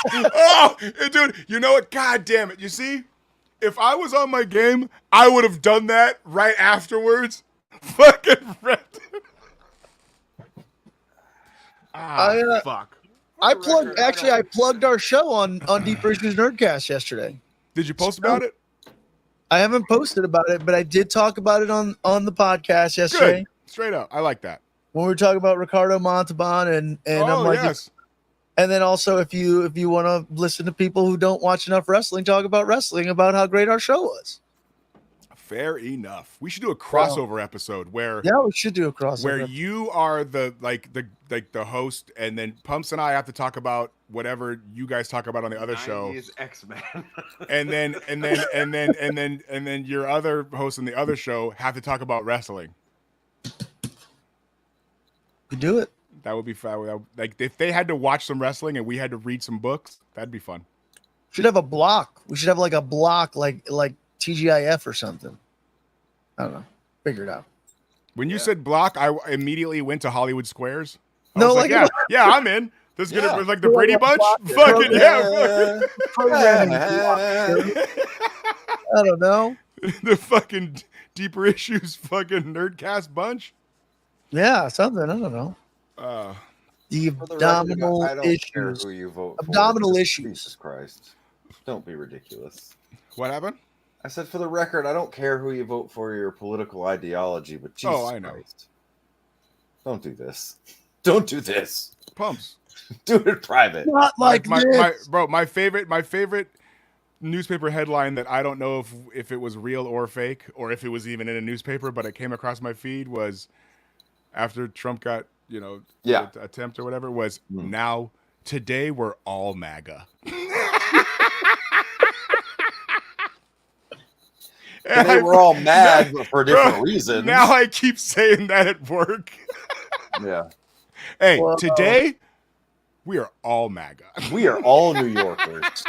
Oh, dude, you know what? God damn it. You see, if I was on my game, I would have done that right afterwards. Fucking ripped. Fuck. I plugged our show on Deeper Issues Nerdcast yesterday. Did you post about it? I haven't posted about it, but I did talk about it on the podcast yesterday. Good. Straight up. I like that. When we were talking about Ricardo Montalban and I'm like, yes. and then also if you want to listen to people who don't watch enough wrestling talk about wrestling, about how great our show was. Fair enough. We should do a crossover episode where we should do a crossover where you are the host, and then Pumps and I have to talk about whatever you guys talk about on the other show. X-Men. and then your other host on the other show have to talk about wrestling. You do it. That would be fun. Like if they had to watch some wrestling and we had to read some books, that'd be fun. Should have a block. We should have like a block like TGIF or something. I don't know. Figure it out. When you said block, I immediately went to Hollywood Squares. I No, was like yeah, I'm in. This is gonna be like the Brady Bunch. Fucking yeah. I don't know. The fucking Deeper Issues fucking Nerdcast bunch. Yeah, something. I don't know. The abdominal I don't care issues. who you vote for. Abdominal issues. Jesus Christ. Don't be ridiculous. What happened? I said, for the record, I don't care who you vote for your political ideology, but Jesus I know. Christ. Don't do this. Don't do this. Pumps. Do it private. Not like this. My favorite newspaper headline that I don't know if it was real or fake, or if it was even in a newspaper, but it came across my feed, was after Trump got, attempt or whatever, was now today we're all MAGA. They were all mad, but for different reasons. Now I keep saying that at work. Yeah. Hey, today we are all MAGA. We are all New Yorkers.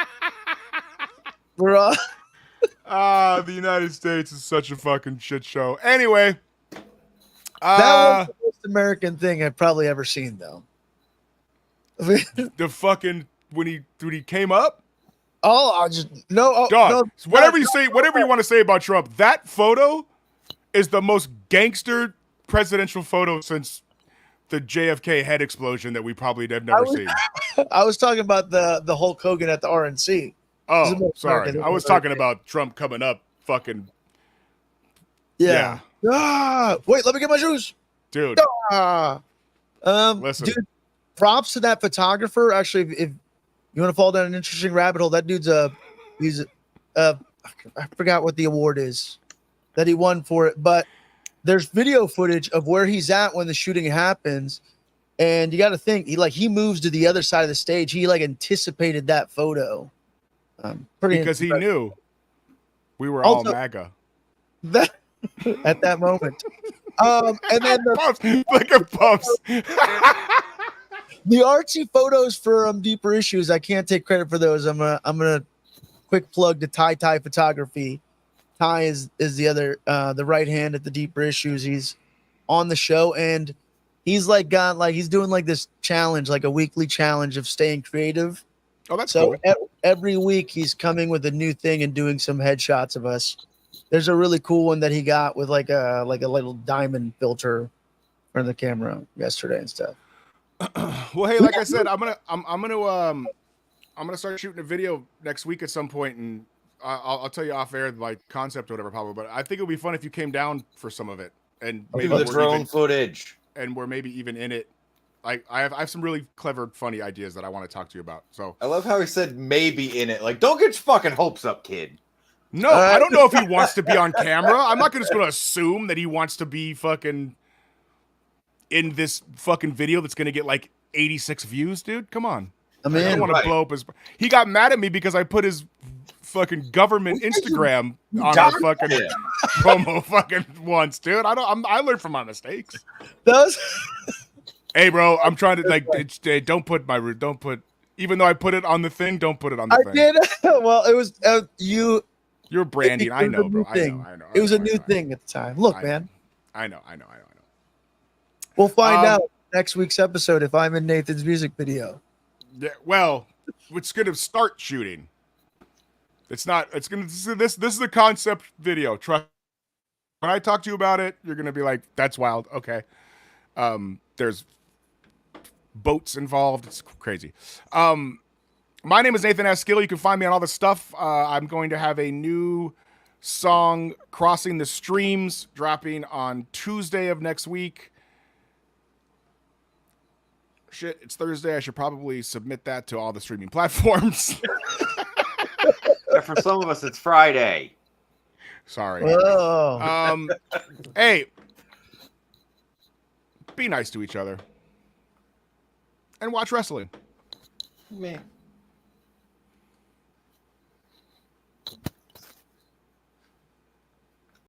We're all. The United States is such a fucking shit show. Anyway, That was the most American thing I've probably ever seen, though. the fucking when he came up. I just no. Dog, no, whatever you want to say about Trump, that photo is the most gangster presidential photo since the JFK head explosion that we probably have never seen. I was talking about the Hulk Hogan at the RNC. Oh, sorry. I was talking about Trump coming up. Fucking yeah. Wait, let me get my shoes, dude. Listen, dude. Props to that photographer. Actually, if you want to fall down an interesting rabbit hole, that dude's I forgot what the award is that he won for it, but there's video footage of where he's at when the shooting happens, and you got to think he moves to the other side of the stage. He anticipated that photo, because he knew we were all MAGA. That at that moment. And then Puffs, look at Puffs. the artsy photos for Deeper Issues, I can't take credit for those. I'm gonna quick plug to Ty Photography. Ty is the other the right hand at the Deeper Issues. He's on the show, and he's he's doing like this challenge, like a weekly challenge of staying creative. Oh, that's so cool. Every week he's coming with a new thing and doing some headshots of us. There's a really cool one that he got with like a little diamond filter for the camera yesterday and stuff. Well, hey, like I said, I'm gonna start shooting a video next week at some point, and I'll tell you off air like concept or whatever, Pablo. But I think it would be fun if you came down for some of it, and maybe the drone footage, and we're maybe even in it. Like I have some really clever, funny ideas that I want to talk to you about. So I love how he said maybe in it. Like, don't get your fucking hopes up, kid. No, I don't know if he wants to be on camera. I'm not just going to assume that he wants to be fucking in this fucking video that's going to get like 86 views, dude. Come on. I don't want to blow up his. He got mad at me because I put his fucking government Instagram on our fucking promo fucking once, dude. I learned from my mistakes. Hey, bro, I'm trying to like. Don't put. Even though I put it on the thing, don't put it on the thing. I did. Well, it was you. You're branding. I know, bro. I know. It was a new thing at the time. Look, man. I know. We'll find out next week's episode if I'm in Nathan's music video. Yeah, well, it's gonna start shooting. It's not. It's gonna. This is the concept video. Trust. When I talk to you about it, you're gonna be like, "That's wild." Okay. There's boats involved. It's crazy. My name is Nathan S. Skill. You can find me on all the stuff. I'm going to have a new song, Crossing the Streams, dropping on Tuesday of next week. Shit, it's Thursday. I should probably submit that to all the streaming platforms. Yeah, for some of us, it's Friday. Sorry. Oh. Hey, be nice to each other and watch wrestling. Man.